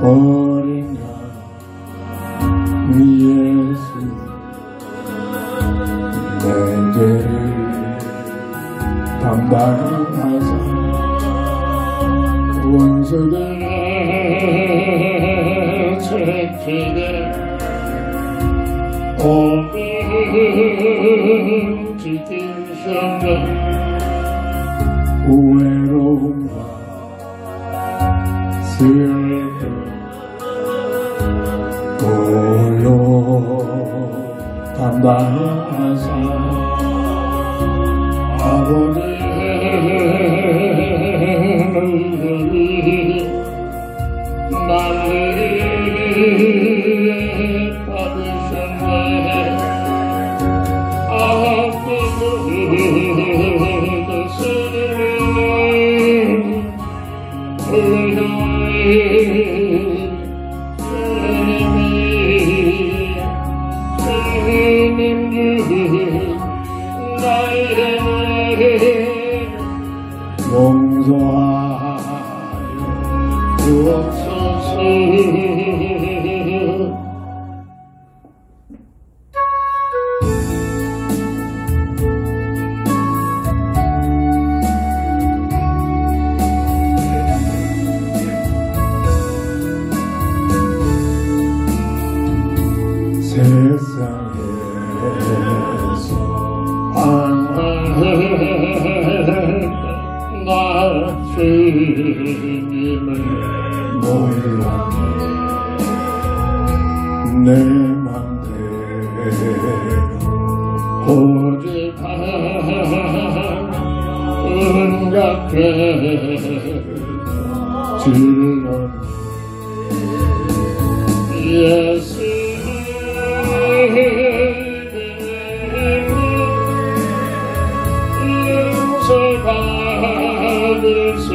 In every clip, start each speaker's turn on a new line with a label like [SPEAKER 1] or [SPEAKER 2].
[SPEAKER 1] 어린 양 예수 내 죄를 담당하사 원수들의 채찍에 오늘 지키셨네. 외로움과 슬픔 홀로 담당하사 아버지의 나를 받으셨네. 용서하여 주옵소서. 세상에서 나 주님을 몰랐네. 내 맘대로 오직 온갖 죄를 질렀네. 예수 용서받을 수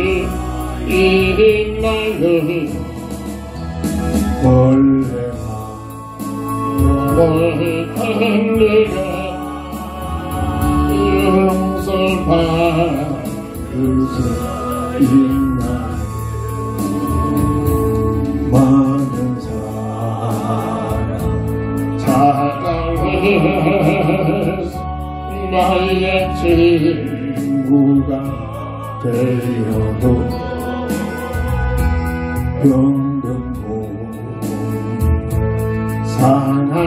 [SPEAKER 1] 있나요? 원래만 너를 내가 용서받을 수 있나요? 많은 사랑 사랑해서 나의 친구가 되어도 병든 몸 사랑만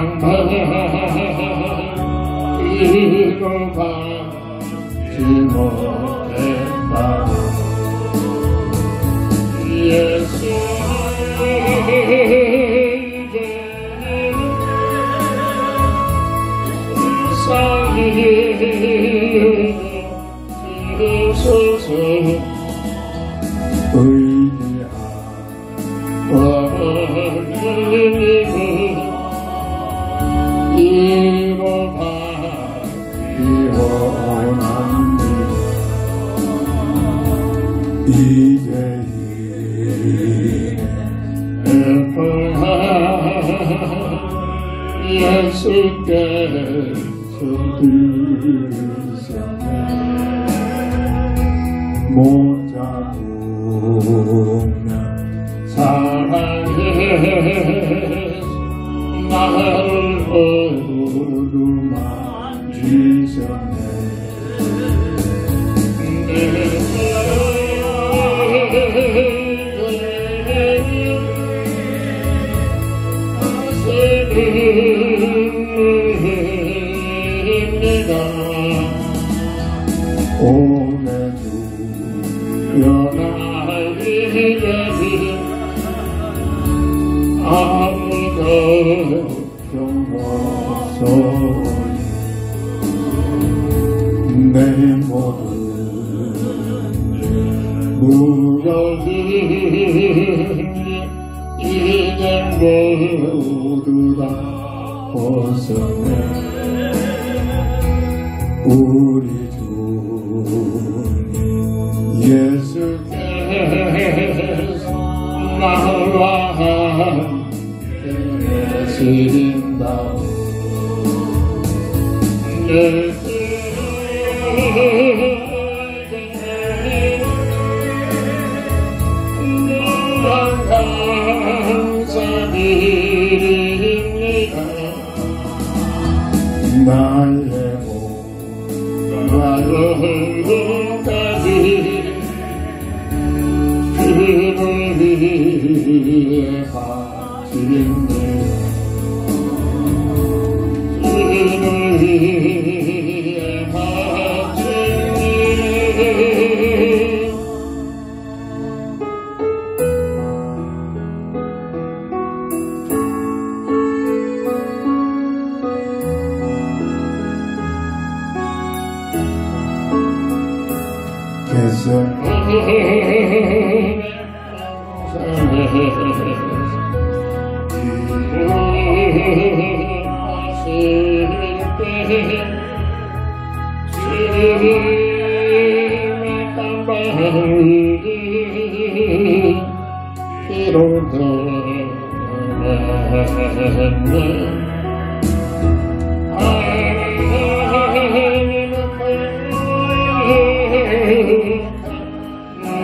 [SPEAKER 1] 이루어가지 못했다. 예수 주소서. 의지하오니는 이루어가기 원합니다. 이제는 예수께서 들으셨네. 못 잡으면 사랑해 나를 어루만지셨네. 오늘 주여 나를 위해 아무도 없소니 내 모든 무력이 이제 모두 다 벗어내. 우리 주님 예수께서 나와 함께 계신다오. 예수 위에 바치네 주를 위해 바치네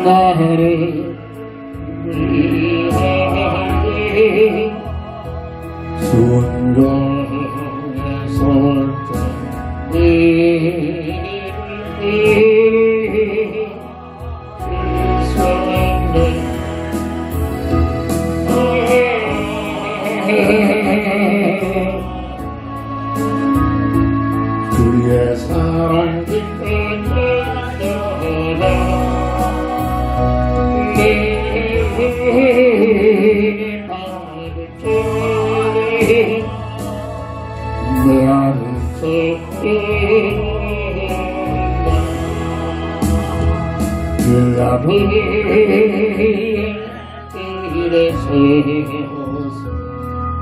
[SPEAKER 1] 나를 위하여 순간에서 그의 사랑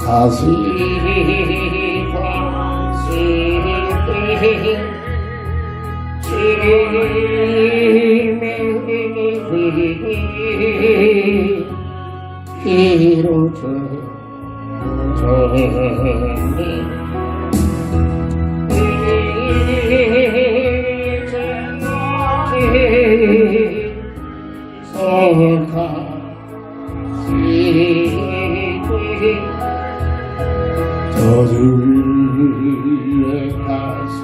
[SPEAKER 1] 다시 저주의 가슴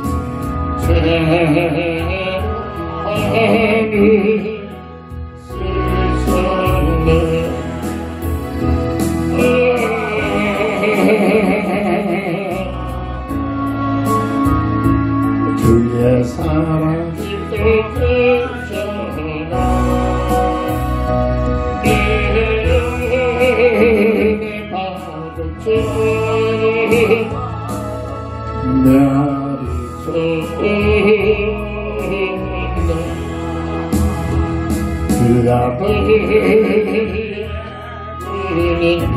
[SPEAKER 1] 죄함이 쓰셨네 주의 사랑 기쁘셨나 내 받을 주님 나를 쫓는다 그 앞에 우는 길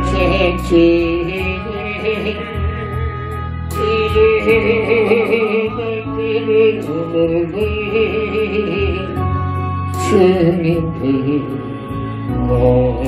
[SPEAKER 1] 어림책지 주님께 머리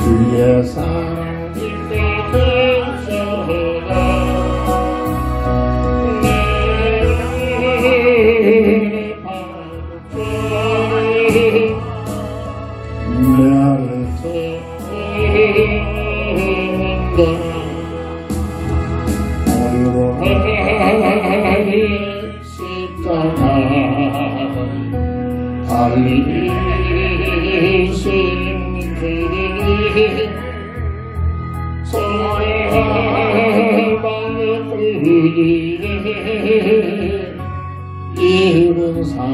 [SPEAKER 1] 주의 사랑 기쁘셨나 내 받을 나를 쫓는다 홀로 하니 십자가 달리신 그 사랑의 불길에 이룬 상처를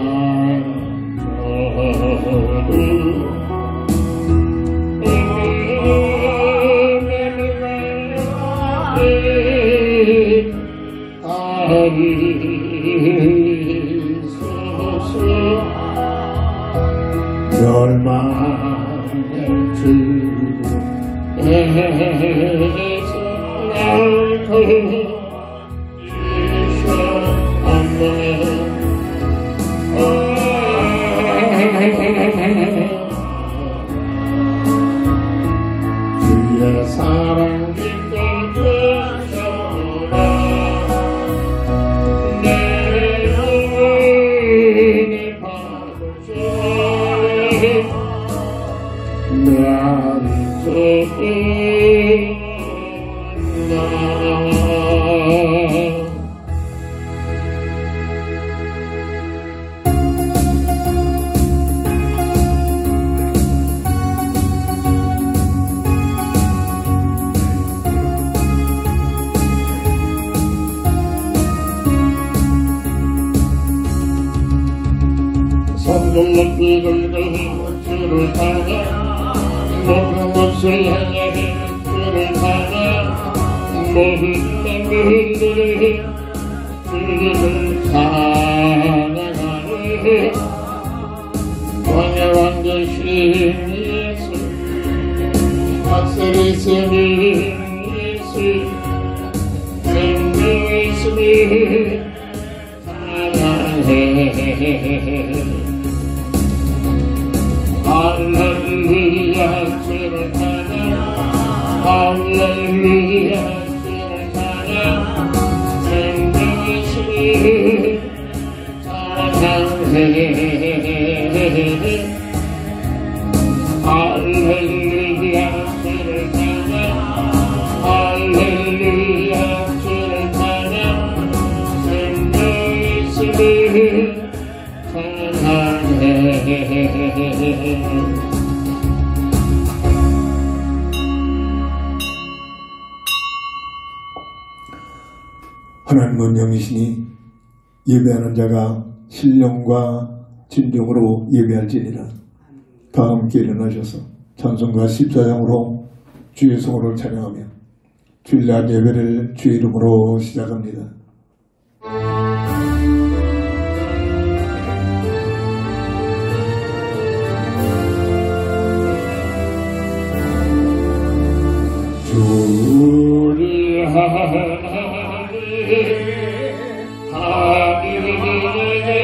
[SPEAKER 1] 멸망의 주에서 날 구주셨네 눈물을 주를 타냐 모든 것을 향해 주를 타냐 모든 맘들을 주를 찬양하네 왕의 왕 되신 예수 박세리스님 예수 생명 예수님 찬양해 할렐루야 주를 찬양 할렐루야 주를 찬양 생명 예수님 찬양해 할렐루야 주를 찬양 할렐루야 주를 찬양 생명 예수님 찬양해
[SPEAKER 2] 하나님은 영이시니 예배하는 자가 신령과 진정으로 예배할지니라. 다 함께 일어나셔서 찬송가 14장으로 주의 성호를 찬양하며 주일날 예배를 주의 이름으로 시작합니다.
[SPEAKER 1] 우리 하늘에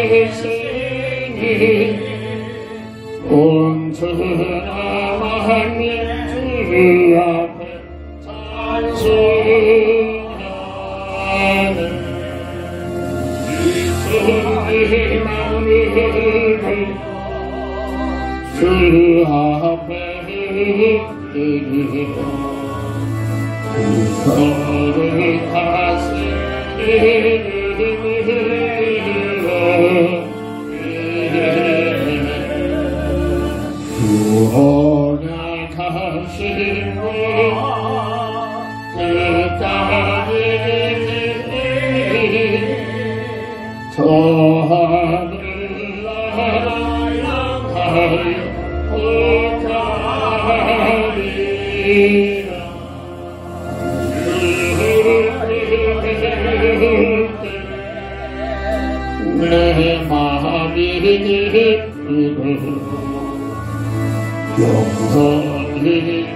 [SPEAKER 1] 계시니 온전한 주의 앞에 찬송하는 주의 마음을 주 앞에 드리고 너를 다스리는 구원하시고 끝까지 저 하늘 나라하여 오가리라 내 마음이 기쁘고 영원히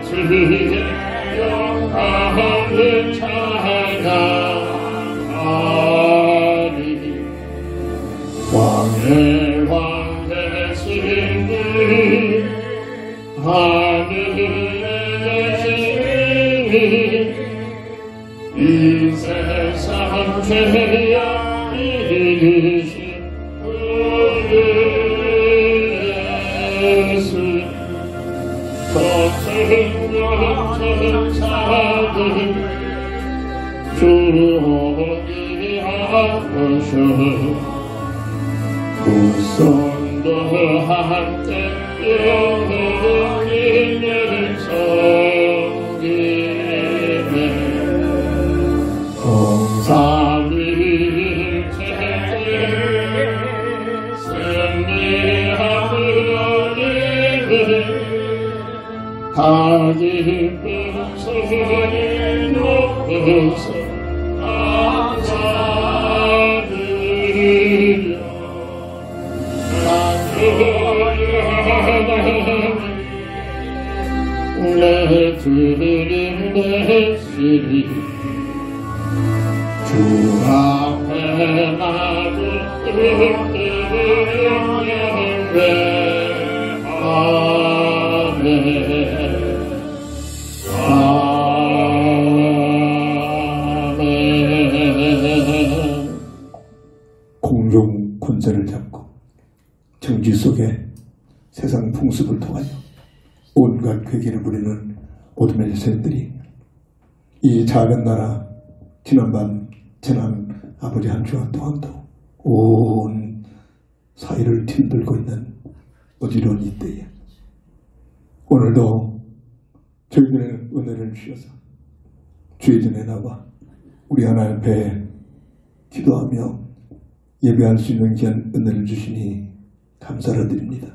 [SPEAKER 1] 주의 영광을 찬양하리 왕의 왕 되신 분 하늘에 계시니 이 세상 죄악 이기신 우리 예수 천사들 주오니 하셔 우선도 함께 영원히 늘 섬기네 공삼일체제 승리하느니 다 기쁜 소리 높여서 감사드려 내 주님 되시리 주 앞에 나를 영예배 아멘 아멘
[SPEAKER 2] 공중 권세를 잡고 정지 속에 세상 풍습을 통하여 온갖 괴기를 부리는 어둠의 세력들이 이 작은 나라 지난밤 지난 아버지 한 주간 동안도 온 사회를 뒤흔들고 있는 어지러운 이때에 오늘도 저희들의 은혜를 주셔서 주의 전에 나와 우리 하나님 앞에 기도하며 예배할 수 있는 귀한 은혜를 주시니 감사를 드립니다.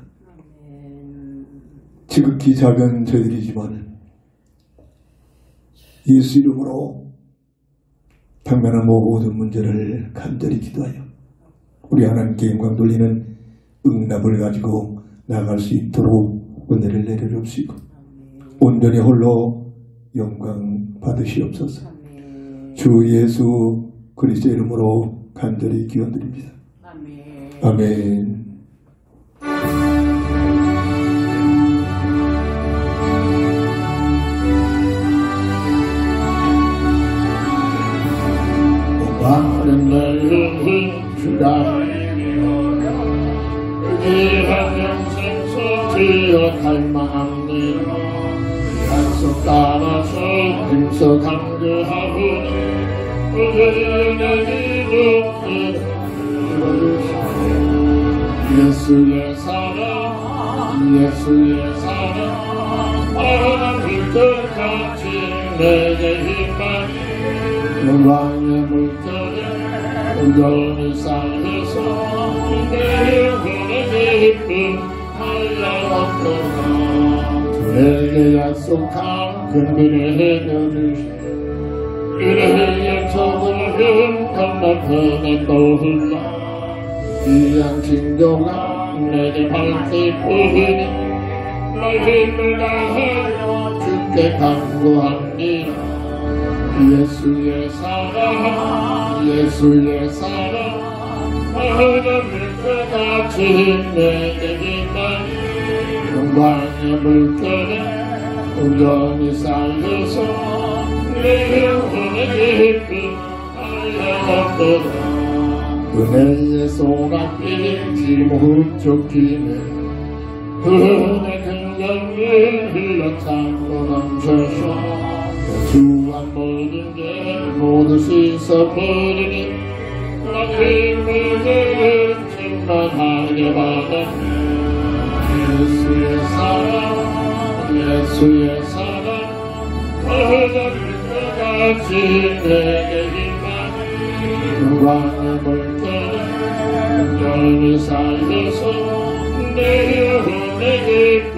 [SPEAKER 2] 지극히 작은 저희들이지만 예수 이름으로 당면한 모든 문제를 간절히 기도하여 우리 하나님께 영광 돌리는 응답을 가지고 나아갈 수 있도록 은혜를 내려주시고 온전히 홀로 영광 받으시옵소서. 주 예수 그리스도 이름으로 간절히 기원드립니다. 아멘.
[SPEAKER 1] 왕은 너희 주가 의한 영생 소지어 갈망합니다. 약속 따라서 힘써 강구하오니 우리의 이름을 예수의 사랑 예수의 사랑 하나님 끝까지 내게 힘만 영광의 물결에 온전히 쌓여서 내 영혼의 기쁨 하여없도다. 내게 약속한 근밀의 해결을 이래의 적은 건너편에 떠올라 귀한 징조가 내게 밝히 보이니 날 힘을 다하여 주께 간구합니다. 예수의 사랑 예수의 사랑 하나님의 끝까지 내게 힘만 영광의 물결에 온전히 쌓여서 내 영혼의 기쁨 하여없도다. 은혜의 소각이 지금 훌쩍이네 은혜 긍정을 흘러차고 넘쳐서 주한 모든 게 모두 씻어버리니 난 힘을 내는 충만하게 받아 예수의 사랑 예수의 사랑 하나님 끝까지 내게 힘만 영광의 물결에 온전히 쌓여서 내 영혼의 기쁨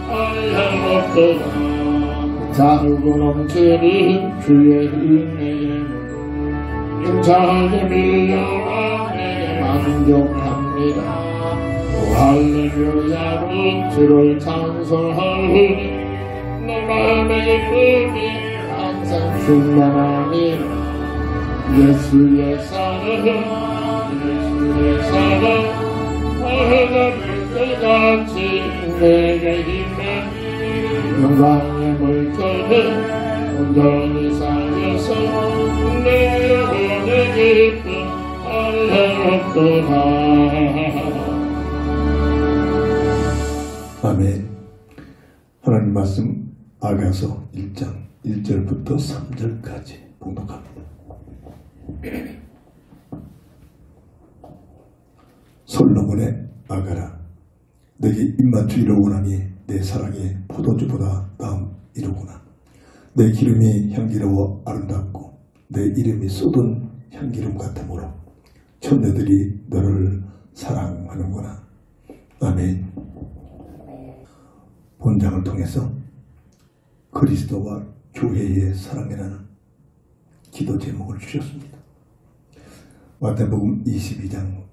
[SPEAKER 1] 하여없도다. 자르고 넘치는 주의 은혜에 힘차게 밀려와 내게 만족합니다. 오 할렐루야로 주를 찬송하오니 내 마음의 기쁨이 항상 충만하니라. 예수의 사랑 예수의 사랑 하나님 끝까지 내게 힘내 영광의 물결에 온전히 쌓여서 내 영혼의 기쁨 하여없도다.
[SPEAKER 2] 아멘. 하나님 말씀 아가서 1장 1절부터 3절까지 봉독합니다. 솔로몬의 아가라 내게 입맞추기를 원하니 내 사랑이 포도주보다 나음이로구나. 내 기름이 향기로워 아름답고 내 이름이 쏟은 향기름 같으므로 천대들이 너를 사랑하는구나. 아멘. 본장을 통해서 그리스도와 교회의 사랑이라는 기도 제목을 주셨습니다. 마태복음 22장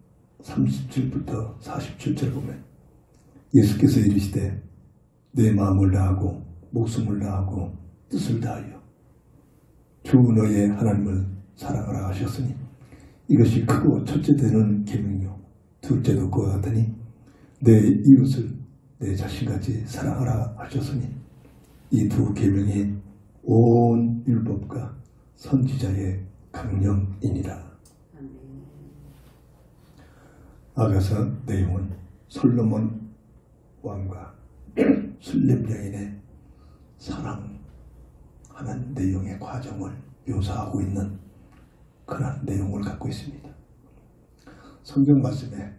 [SPEAKER 2] 37부터 47절 보면 예수께서 이르시되 내 마음을 다하고 목숨을 다하고 뜻을 다하여 주 너의 하나님을 사랑하라 하셨으니 이것이 크고 첫째 되는 계명이요 둘째도 그와 같으니 내 이웃을 내 자신같이 사랑하라 하셨으니 이 두 계명이 온 율법과 선지자의 강령이니라. 아가서 내용은 솔로몬 왕과 술렘 여인의 사랑하는 내용의 과정을 묘사하고 있는 그런 내용을 갖고 있습니다. 성경 말씀에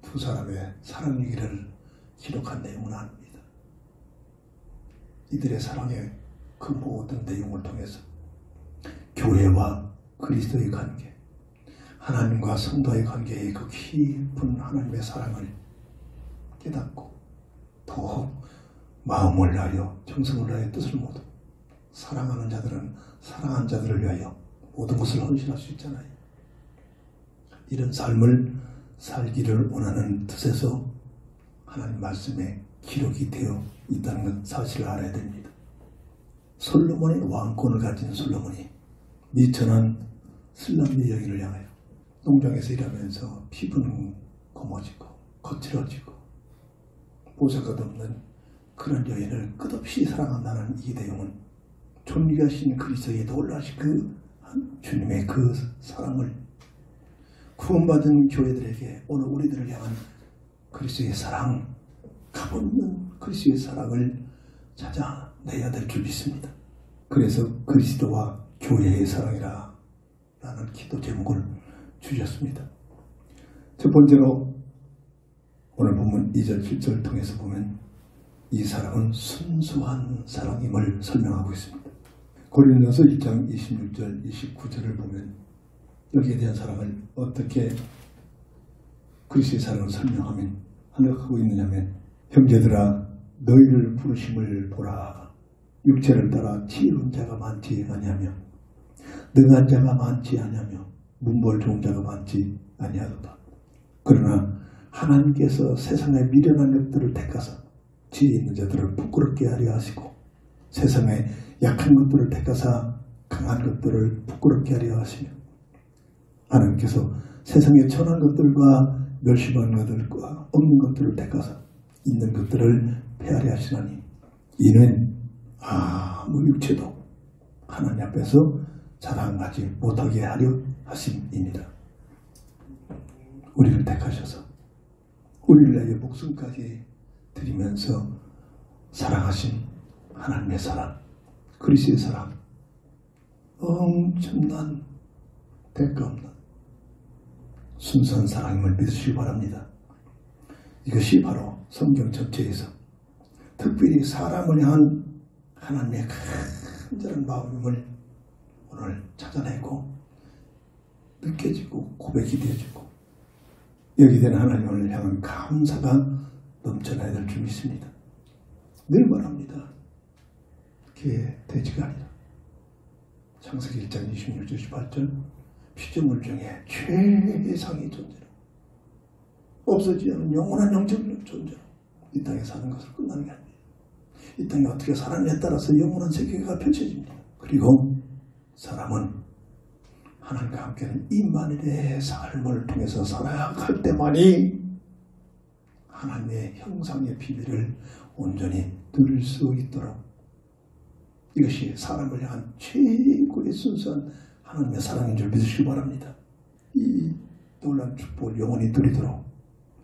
[SPEAKER 2] 두 사람의 사랑 얘기를 기록한 내용은 아닙니다. 이들의 사랑의 그 모든 내용을 통해서 교회와 그리스도의 관계, 하나님과 성도의 관계의 그 깊은 하나님의 사랑을 깨닫고 더 마음을 다하여 정성을 다하여 뜻을 모두 사랑하는 자들은 사랑한 자들을 위하여 모든 것을 헌신할 수 있잖아요. 이런 삶을 살기를 원하는 뜻에서 하나님 말씀에 기록이 되어 있다는 것 사실을 알아야 됩니다. 솔로몬의 왕권을 가진 솔로몬이 미천한 슬람리 여인을 향하여 농장에서 일하면서 피부는 검어지고 거칠어지고 보잘것 없는 그런 여인을 끝없이 사랑한다는 이 내용은 존귀하신 그리스도의 놀라신 그 주님의 그 사랑을 구원받은 교회들에게 오늘 우리들을 향한 그리스도의 사랑, 값없는 그리스도의 사랑을 찾아내야 될 줄 믿습니다. 그래서 그리스도와 교회의 사랑이라 라는 기도 제목을 주셨습니다. 첫 번째로 오늘 본문 2절 7절을 통해서 보면 이 사랑은 순수한 사랑임을 설명하고 있습니다. 고린도서 1장 26절 29절을 보면 여기에 대한 사랑을 어떻게 그리스도의 사랑을 설명하고 있느냐면 형제들아 너희를 부르심을 보라. 육체를 따라 지혜로운 자가 많지 아니하며 능한 자가 많지 아니하며 문벌 좋은 자가 많지 아니하도다. 그러나 하나님께서 세상에 미련한 것들을 택하사 지혜 있는 자들을 부끄럽게 하려 하시고 세상에 약한 것들을 택하사 강한 것들을 부끄럽게 하려 하시며 하나님께서 세상에 천한 것들과 멸시받는 것들과 없는 것들을 택하사 있는 것들을 폐하려 하시나니 이는 아무 육체도 하나님 앞에서 자랑하지 못하게 하려 하심입니다. 우리를 택하셔서 우리를 위하여 목숨까지 드리면서 사랑하신 하나님의 사랑, 그리스도의 사랑, 엄청난 대가 없는 순수한 사랑임을 믿으시기 바랍니다. 이것이 바로 성경 전체에서 특별히 사람을 향한 하나님의 간절한 마음을 오늘 찾아내고 느껴지고 고백이 되어지고 여기 된 하나님을 향한 감사가 넘쳐나야 될 줄 믿습니다. 늘 말합니다. 그게 돼지가 아니라 창세기 1장 26절 18절 피조물 중에 최상의 존재로 없어지지 않은 영원한 영적인 존재로 이 땅에 사는 것을 끝나는 게 아닙니다. 이 땅에 어떻게 살았냐에 따라서 영원한 세계가 펼쳐집니다. 그리고 사람은 하나님과 함께하는 임마누엘의 삶을 통해서 살아갈 때만이 하나님의 형상의 비밀을 온전히 누릴 수 있도록 이것이 사람을 향한 최고의 순수한 하나님의 사랑인 줄 믿으시기 바랍니다. 이 놀라운 축복을 영원히 누리도록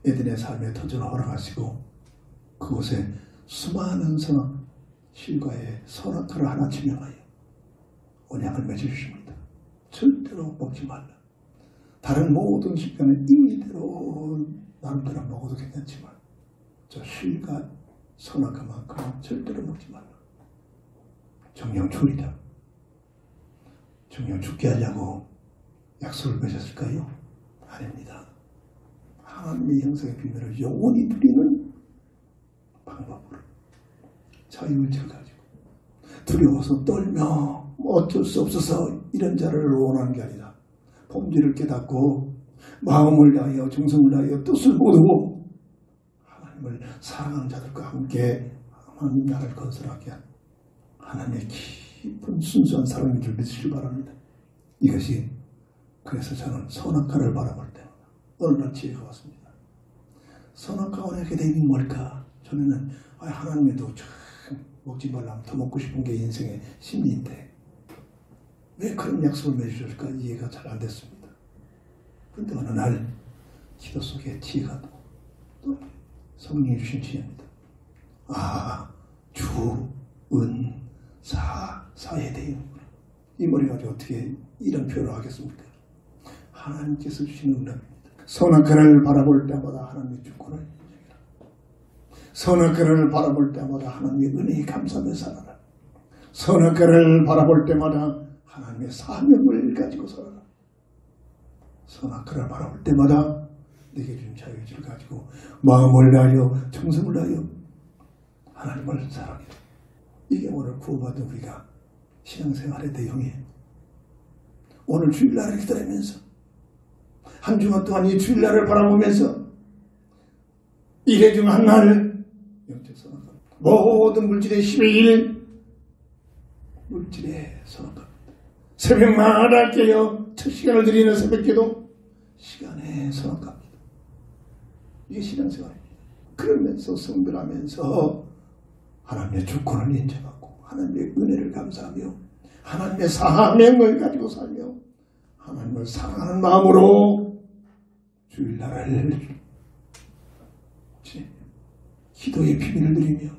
[SPEAKER 2] 에덴의 삶의 터전을 허락하시고 그곳에 수많은 실과의 선악과를 하나 지명하여 언약을 맺어주십니다. 절대로 먹지 말라. 다른 모든 실과는 임의대로 나름대로 먹어도 괜찮지만 저 실과 선악과만큼은 절대로 먹지 말라. 정령 죽이라. 정령 죽게 하려고 약속을 맺었을까요? 아닙니다. 하나님의 형상의 비밀을 영원히 누리는 방법으로 자유의지를 가지고 두려워서 떨며 어쩔 수 없어서 이런 자를 원하는 게 아니라 본질을 깨닫고 마음을 다하여 정성을 다하여 뜻을 모으고 하나님을 사랑하는 자들과 함께 하나님 나라를 건설하게 한 하나님의 깊은 순수한 사랑인 줄 믿으시기 바랍니다. 이것이 그래서 저는 선악과를 바라볼 때마다 어느 날 지혜가 왔습니다. 선악과가 어떻게 되는 뭘까? 저는 하나님에도 먹지 말라면 더 먹고 싶은 게 인생의 심리인데 왜 그런 약속을 맺으실까 이해가 잘 안 됐습니다. 그런데 어느 날 기도 속에 지혜가 또 성령이 주신 지혜입니다. 주, 은, 사에 대해는구나. 이 머리 가지고 어떻게 이런 표현을 하겠습니까? 하나님께서 주시는 은혜입니다. 선악과를 바라볼 때마다 하나님의 주권을 인정해라. 선악과를 바라볼 때마다 하나님의 은혜에 감사하며 살아라. 선악과를 바라볼 때마다 하나님의 사명을 가지고 살아라. 선악과를 바라볼 때마다 내게 준 자유의지를 가지고 마음을 다하여 정성을 다하여 하나님을 사랑해. 이게 오늘 구원받은 우리가 신앙생활의 내용이에요. 오늘 주일날을 기다리면서 한 주간 동안 이 주일날을 바라보면서 일회 중 한 날 영적 선언합니다. 모든 물질의 10의 1 물질의 선언합니다. 새벽마다 깨어 첫 시간을 드리는 새벽기도 시간에 선언합니다. 이게 신앙생활입니다. 그러면서 성별하면서 하나님의 주권을 인정하고 하나님의 은혜를 감사하며 하나님의 사명을 가지고 살며 하나님을 사랑하는 마음으로 주일날을 기도의 비밀을 누리며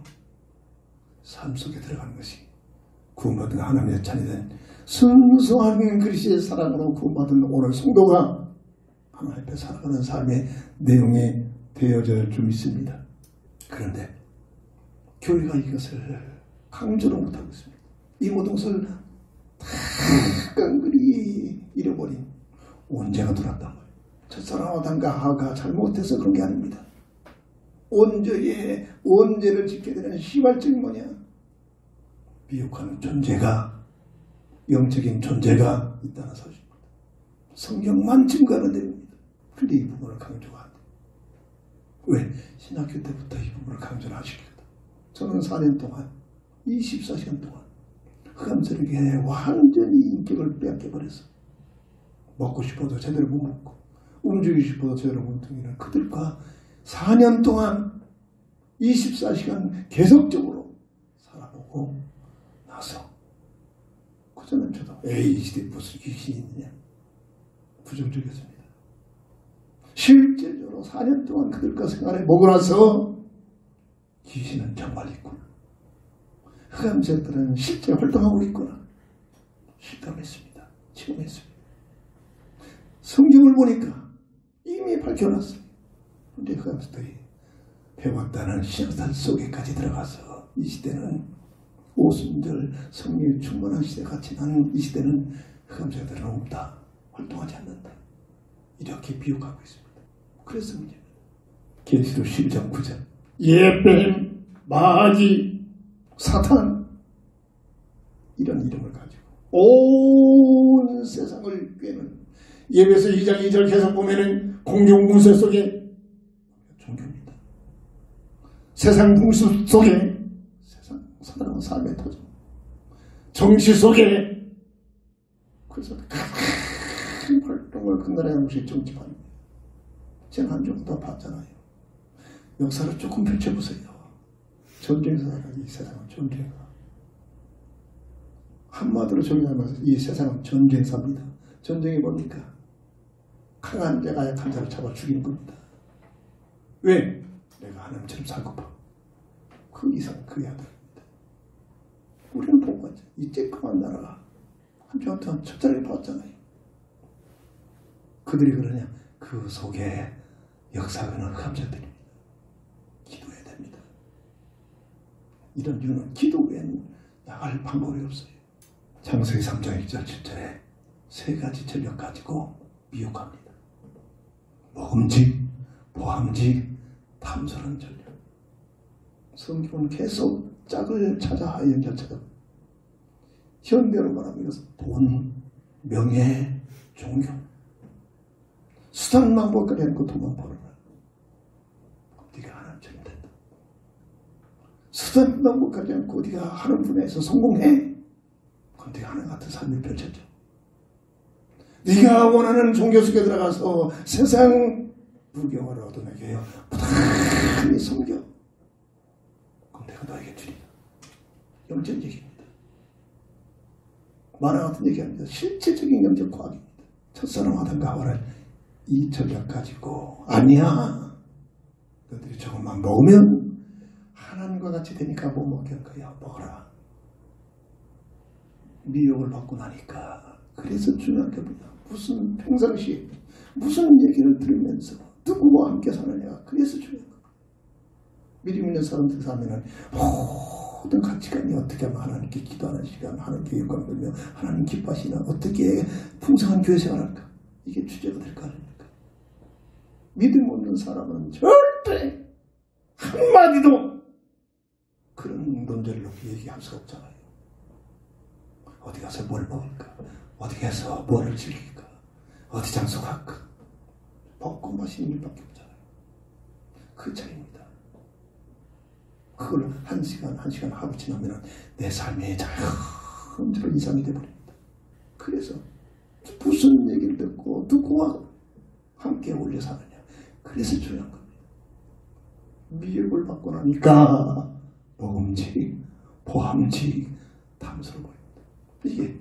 [SPEAKER 2] 삶 속에 들어가는 것이 구원받은 하나님의 자녀된 순수한 그리스도의 사랑으로 구원받은 오늘 성도가 하나님 앞에 살아가는 삶의 내용이 되어져 좀 있습니다. 그런데 교회가 이것을 강조를 못하고 있습니다. 이 모든 것을 다 깡그리 잃어버린 온죄가 들어왔단 말이에요. 첫사랑 아담과 하와가 잘못해서 그런 게 아닙니다. 원죄를 짓게 되는 시발점이 뭐냐? 미혹하는 존재가, 영적인 존재가 있다는 사실입니다. 성경만 증거하는 내용입니다. 그런데 이 부분을 강조가 안 돼요. 왜? 신학교 때부터 이 부분을 강조를 하시거든. 저는 4년 동안 24시간 동안 흑암스럽게 완전히 인격을 빼앗겨버렸어. 먹고 싶어도 제대로 못 먹고 움직이고 싶어도 제대로 못 움직이는 그들과 4년 동안 24시간 계속적으로 살아보고 나서 그전엔 저도 이 시대에 무슨 귀신이 있느냐 부정적이었습니다. 실제적으로 4년 동안 그들과 생활해 보고 나서 귀신은 정말 있구나. 흑암세들은 실제 활동하고 있구나. 실감했습니다. 체험했습니다. 성경을 보니까 이미 밝혀놨어요. 그런데 흑암세들이 배웠다는 신앙산 속에까지 들어가서 이 시대는 오순절 성령이 충만한 시대가 지난 이 시대는 흑암세들은 없다. 활동하지 않는다. 이렇게 비유하고 있습니다. 그래서 문제입니다. 계시록 12장 9절 예뱀, 마귀, 사탄 이런 이름을 가지고 온 세상을 꿰는 예배서 2장 2절 계속 보면은 공중 문세 속에 종교입니다. 세상 풍수 속에 세상 사랑은 삶의 도전 정치 속에 그래서 큰 활동을 끝내는 것이 정치판입니다. 제가 한 주 더 봤잖아요. 역사를 조금 펼쳐보세요. 전쟁에서 살아가는 이 세상은 전쟁이다. 한마디로 정리하면서 이 세상은 전쟁사입니다. 전쟁이 뭡니까? 강한 자가 약한 자를 잡아 죽이는 겁니다. 왜? 내가 하나님처럼 살고파. 그 이상 그 야들입니다. 우리는 보고 있죠. 이 쬐끄만 나라가 한 주 동안 첫자리를 봤잖아요. 그들이 그러냐? 그 속에 역사하는 흑암자들입니다. 기도해야 됩니다. 이런 이유는 기도 외에는 나갈 방법이 없어요. 창세기 3장 1절 7절에 세 가지 전력 가지고 미혹합니다. 먹음직, 보암직, 탐스러운 전력. 성경은 계속 짝을 찾아 연결 찾아. 현대로 말하면 이것은 돈, 명예, 종교. 수단만 벌거리 않고 돈만 벌어라. 네가 하나님처럼 된다. 수단만 벌거리 않고 네가 하는 분야에서 성공해. 그럼 네가 하나님 같은 삶을 펼쳐져. 네가 원하는 종교 속에 들어가서 세상 불경을 얻어내게 부단히 섬겨. 그럼 내가 너에게 주리라. 영적 얘기입니다. 만화 같은 얘기합니다. 실제적인 영적 과학입니다. 첫사랑 아담과 하와를 이 전략 가지고 아니야. 너희들이 조금만 먹으면 하나님과 같이 되니까 못 먹게 할 거야. 먹어라. 미혹을 받고 나니까. 그래서 중요한 게 뭐냐. 무슨 평상시에 무슨 얘기를 들으면서 누구와 함께 사느냐. 그래서 중요한 거야. 믿음 있는 사람들 사면은 모든 가치관이 어떻게 하면 하나님께 기도하는 시간, 하나님께 영광 돌며 하나님 기뻐하시나, 어떻게 풍성한 교회 생활할까. 이게 주제가 될 거 아닙니까? 믿음 없는 사람은 절대 한마디도 그런 논제를 놓고 얘기할 수 없잖아요. 어디 가서 뭘 먹을까? 어디 가서 뭐를 즐길까? 어디 장소 갈까? 먹고 마시는 일밖에 없잖아요. 그 차이입니다. 그걸 한 시간 하고 지나면 내 삶의 자연스러운 이상이 되어버립니다. 그래서 무슨 얘기를 듣고 누구와 함께 어울려 사느냐. 그래서 중요한 겁니다. 미혹을 받고 나니까 먹음직, 보함직, 탐스러워 보입니다. 이게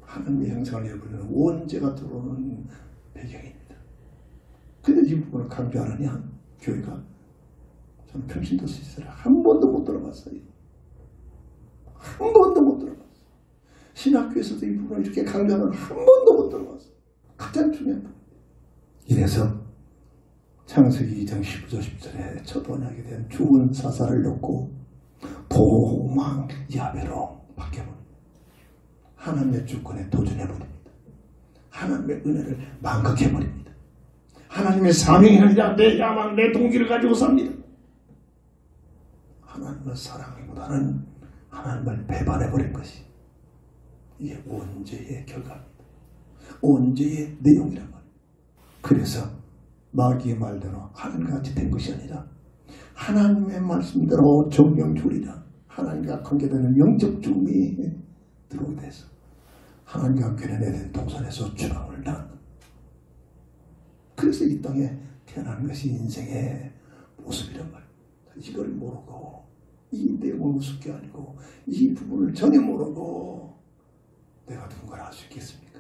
[SPEAKER 2] 하나님의 형상을 잃어버리는 원죄가 들어오는 배경입니다. 근데 이 부분을 강조하느냐? 교회가 저는 평신도 시설을 한 번도 못 들어봤어요. 한 번도 못 들어봤어요. 신학교에서도 이 부분을 이렇게 강조하는 한 번도 못 들어봤어요. 가장 중요한 부분. 이래서 창세기 2장 15절 10절에 첫 언약에 대한 좋은 사사를 놓고 도망 야베로 바뀌어버립니다. 하나님의 주권에 도전해버립니다. 하나님의 은혜를 망각해버립니다. 하나님의 사명이 아니라 내 야망, 내 동기를 가지고 삽니다. 하나님을 사랑하기보다는 하나님을 배반해버린 것이 이게 원죄의 결과입니다. 원죄의 내용이란 말이에요. 그래서 마귀의 말대로 하나님같이 된 것이 아니라 하나님의 말씀대로 정령줄이라 하나님과 관계되는 영적 죽음이 들어오게 돼서 하나님과 괴련에 된 동산에서 추방을 당한. 그래서 이 땅에 태어나는 것이 인생의 모습이란 말이에요. 이걸 모르고 이 내용을 우습게 아니고 이 부분을 전혀 모르고 내가 누군가를 알 수 있겠습니까?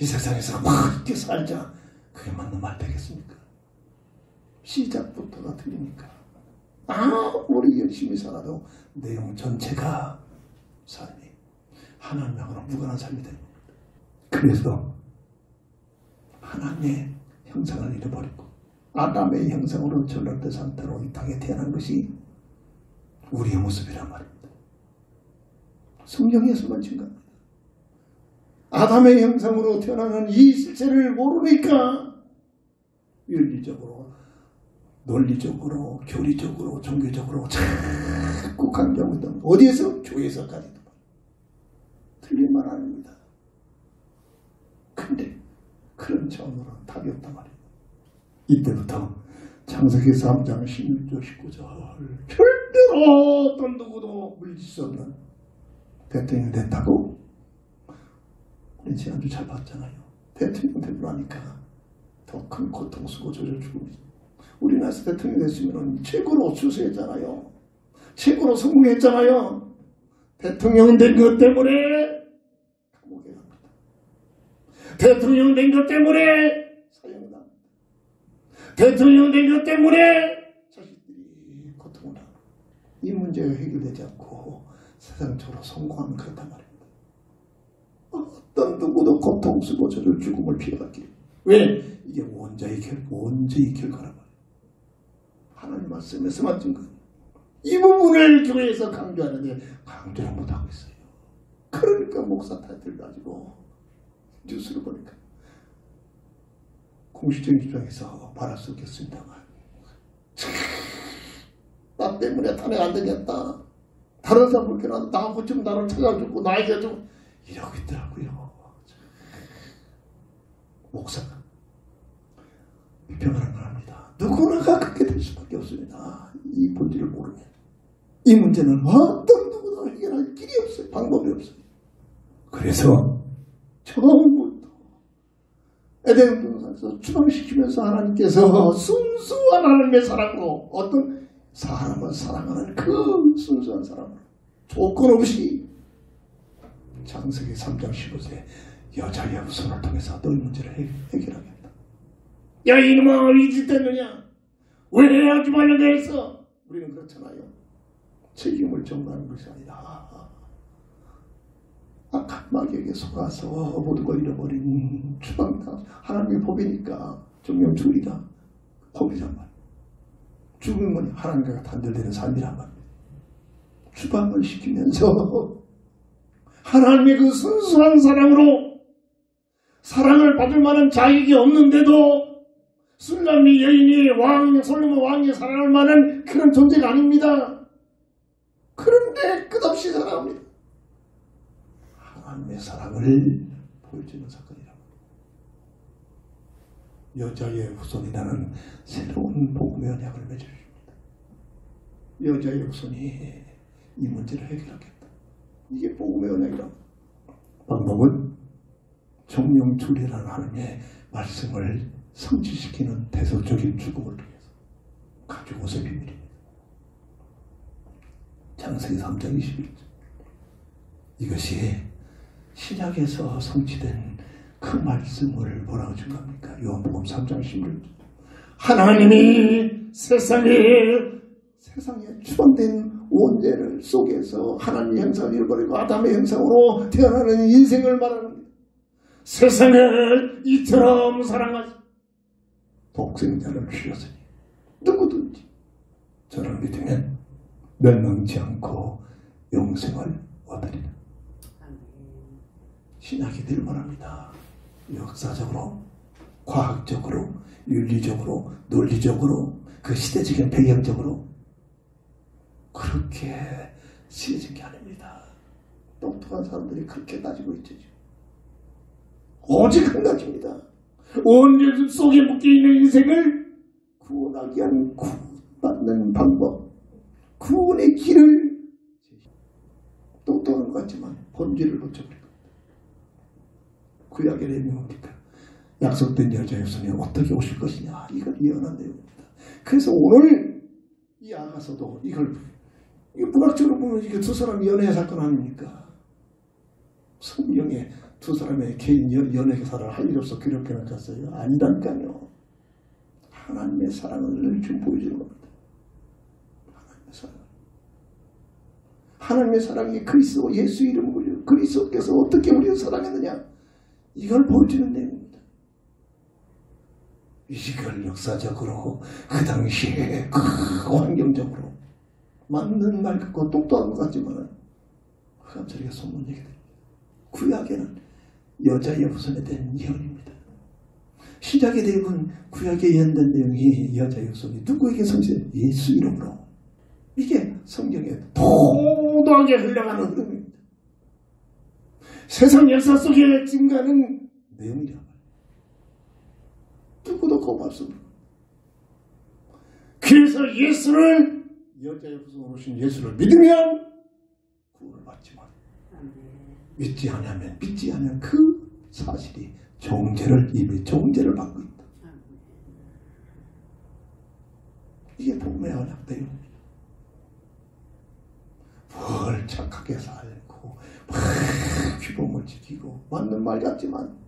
[SPEAKER 2] 이 세상에서 막 이렇게 살자. 그게 맞는 말 되겠습니까? 시작부터가 틀리니까 아무리 열심히 살아도 내용 전체가 삶이 하나님하고는 무관한 삶이 되는 겁니다. 그래서 하나님의 형상을 잃어버리고 아담의 형상으로 전락된 상태로 이 땅에 태어난 것이 우리의 모습이란 말입니다. 성경에서만 증거합니다. 아담의 형상으로 태어나는 이 실체를 모르니까 윤리적으로, 논리적으로, 교리적으로, 종교적으로 자꾸 강조하고 있다. 어디에서? 교회에서까지도. 틀린 말 아닙니다. 근데 그런 차원으로는 답이 없단 말이에요. 이때부터 창세기 3장 16절 19절 절대로 어떤 누구도 물릴 수 없는 대통령이 됐다고 우리 지난주 잘 봤잖아요. 대통령 되고 나니까 더 큰 고통 쓰고 저절 죽음이죠. 우리나라에서 대통령 됐으면 최고로 추수했잖아요. 최고로 성공했잖아요. 대통령 된 것 때문에 감옥에 갑니다. 대통령 된 것 때문에 사형을 합니다. 대통령 된 것 때문에 자식들이 고통을 합니다. 이 문제가 해결되지 않고 세상적으로 성공하면 그렇단 말입니다. 어떤 누구도 고통 쓰고 저절 죽음을 피해갔기에. 왜? 이게 원죄의 결과란 말이에요. 하나님 말씀에서만 증거. 이 부분을 교회에서 강조하는데 강조를 못하고 있어요. 그러니까 목사 타이틀 가지고 뉴스를 보니까 공식적인 입장에서 말할 수 없겠습니다만 나 때문에 탄핵 안 되겠다. 다른 사람 그렇게라도 나하고 좀 나를 찾아주고 나에게 좀 이러고 있더라고요. 목사가 비평을 합니다. 누구나가 그렇게 될 수밖에 없습니다. 이 본질을 모르면. 이 문제는 어떤 누구도 해결할 길이 없어요. 방법이 없어요. 그래서 처음부터 에덴 동산에서 추방시키면서 하나님께서 순수한 하나님의 사랑으로 어떤 사람을 사랑하는 그 순수한 사랑으로 조건 없이 창세기 3장 15절에 여자의 후손을 통해서 너희 문제를 해결하게 한다. 야 이놈아 이 짓 됐느냐? 왜 하지 말라고 했어? 우리는 그렇잖아요. 책임을 전가하는 것이 아니라 악한 마귀에게 속아서 모든 걸 잃어버린 추방당 하나님의 법이니까 정령줄이다. 법이란 말. 죽음은 하나님과 단절되는 삶이란 말. 추방을 시키면서 하나님의 그 순수한 사랑으로 사랑을 받을 만한 자격이 없는데도
[SPEAKER 1] 술람미 여인이 솔로몬 왕이 사랑할 만한 그런 존재가 아닙니다. 그런데 끝없이 사랑합니다.
[SPEAKER 2] 하나님의 사랑을 보여주는 사건이라고. 여자의 후손이라는 새로운 복음의 언약을 맺어줍니다. 여자의 후손이 이 문제를 해결하겠다. 이게 복음의 언약이라고. 방법은 정령줄이라는 하나님의 말씀을 성취시키는 대속적인 죽음을 통해서 가죽 옷의 비밀입니다. 창세기 3장 21절. 이것이 신약에서 성취된 그 말씀을 뭐라고 준 겁니까? 요한복음 3장 16절.
[SPEAKER 1] 하나님이 세상에
[SPEAKER 2] 추방된 원죄를 속에서 하나님의 형상을 잃어버리고 아담의 형상으로 태어나는 인생을 말하는
[SPEAKER 1] 세상을 이처럼 사랑하시
[SPEAKER 2] 독생자를 주셨으니 누구든지 저를 믿으면 멸망치 않고 영생을 얻으리라. 신약이 늘 말합니다. 역사적으로, 과학적으로, 윤리적으로, 논리적으로, 그 시대적인 배경적으로 그렇게 쓰여진 게 아닙니다. 똑똑한 사람들이 그렇게 따지고 있죠. 오직 한 가지입니다.
[SPEAKER 1] 원죄 속에 묶여있는 인생을
[SPEAKER 2] 구원하기 위한 구원받는 방법, 구원의 길을 똑똑한 것 같지만 본질을 놓쳐버립니다. 구약의 내용입니까? 약속된 여자의 손에 어떻게 오실 것이냐, 이걸 예언한 내용입니다. 그래서 오늘 이 아가서도 이걸 문학적으로 보면 이게 두 사람 연애 사건 아닙니까? 성경에 두 사람의 개인 연애사를 할 일 없어 그렇게 나갔어요. 아니다니까요. 하나님의 사랑을 지금 보여주는 겁니다. 하나님의 사랑. 하나님의 사랑이 그리스도 예수 이름으로 그리스도께서 어떻게 우리를 사랑했느냐, 이걸 보여주는 내용입니다. 이걸 역사적으로 그 당시에 그 환경적으로 맞는 말 같고 똑똑한 것 같지만 흑암처리가 소문 얘기 됩니다. 구약에는 여자의 후손에 대한 예언입니다. 신약의 내용은 구약에 예언된 내용이 여자의 후손이 누구에게 성취된 예수 이름으로, 이게 성경에 도도하게 흘러가는 흐름입니다.
[SPEAKER 1] 세상 역사 속에 증가하는
[SPEAKER 2] 내용이란 말이에요. 누구도 거부할 수 없는.
[SPEAKER 1] 그래서 예수를,
[SPEAKER 2] 여자의 후손으로 오신 예수를 믿으면 구원을 받지만 믿지 않으면 그 사실이 이미 정죄를 받고 있다. 이게 복음의 언약 내용입니다. 뭘 착하게 살고 규범을 지키고 맞는 말 같지만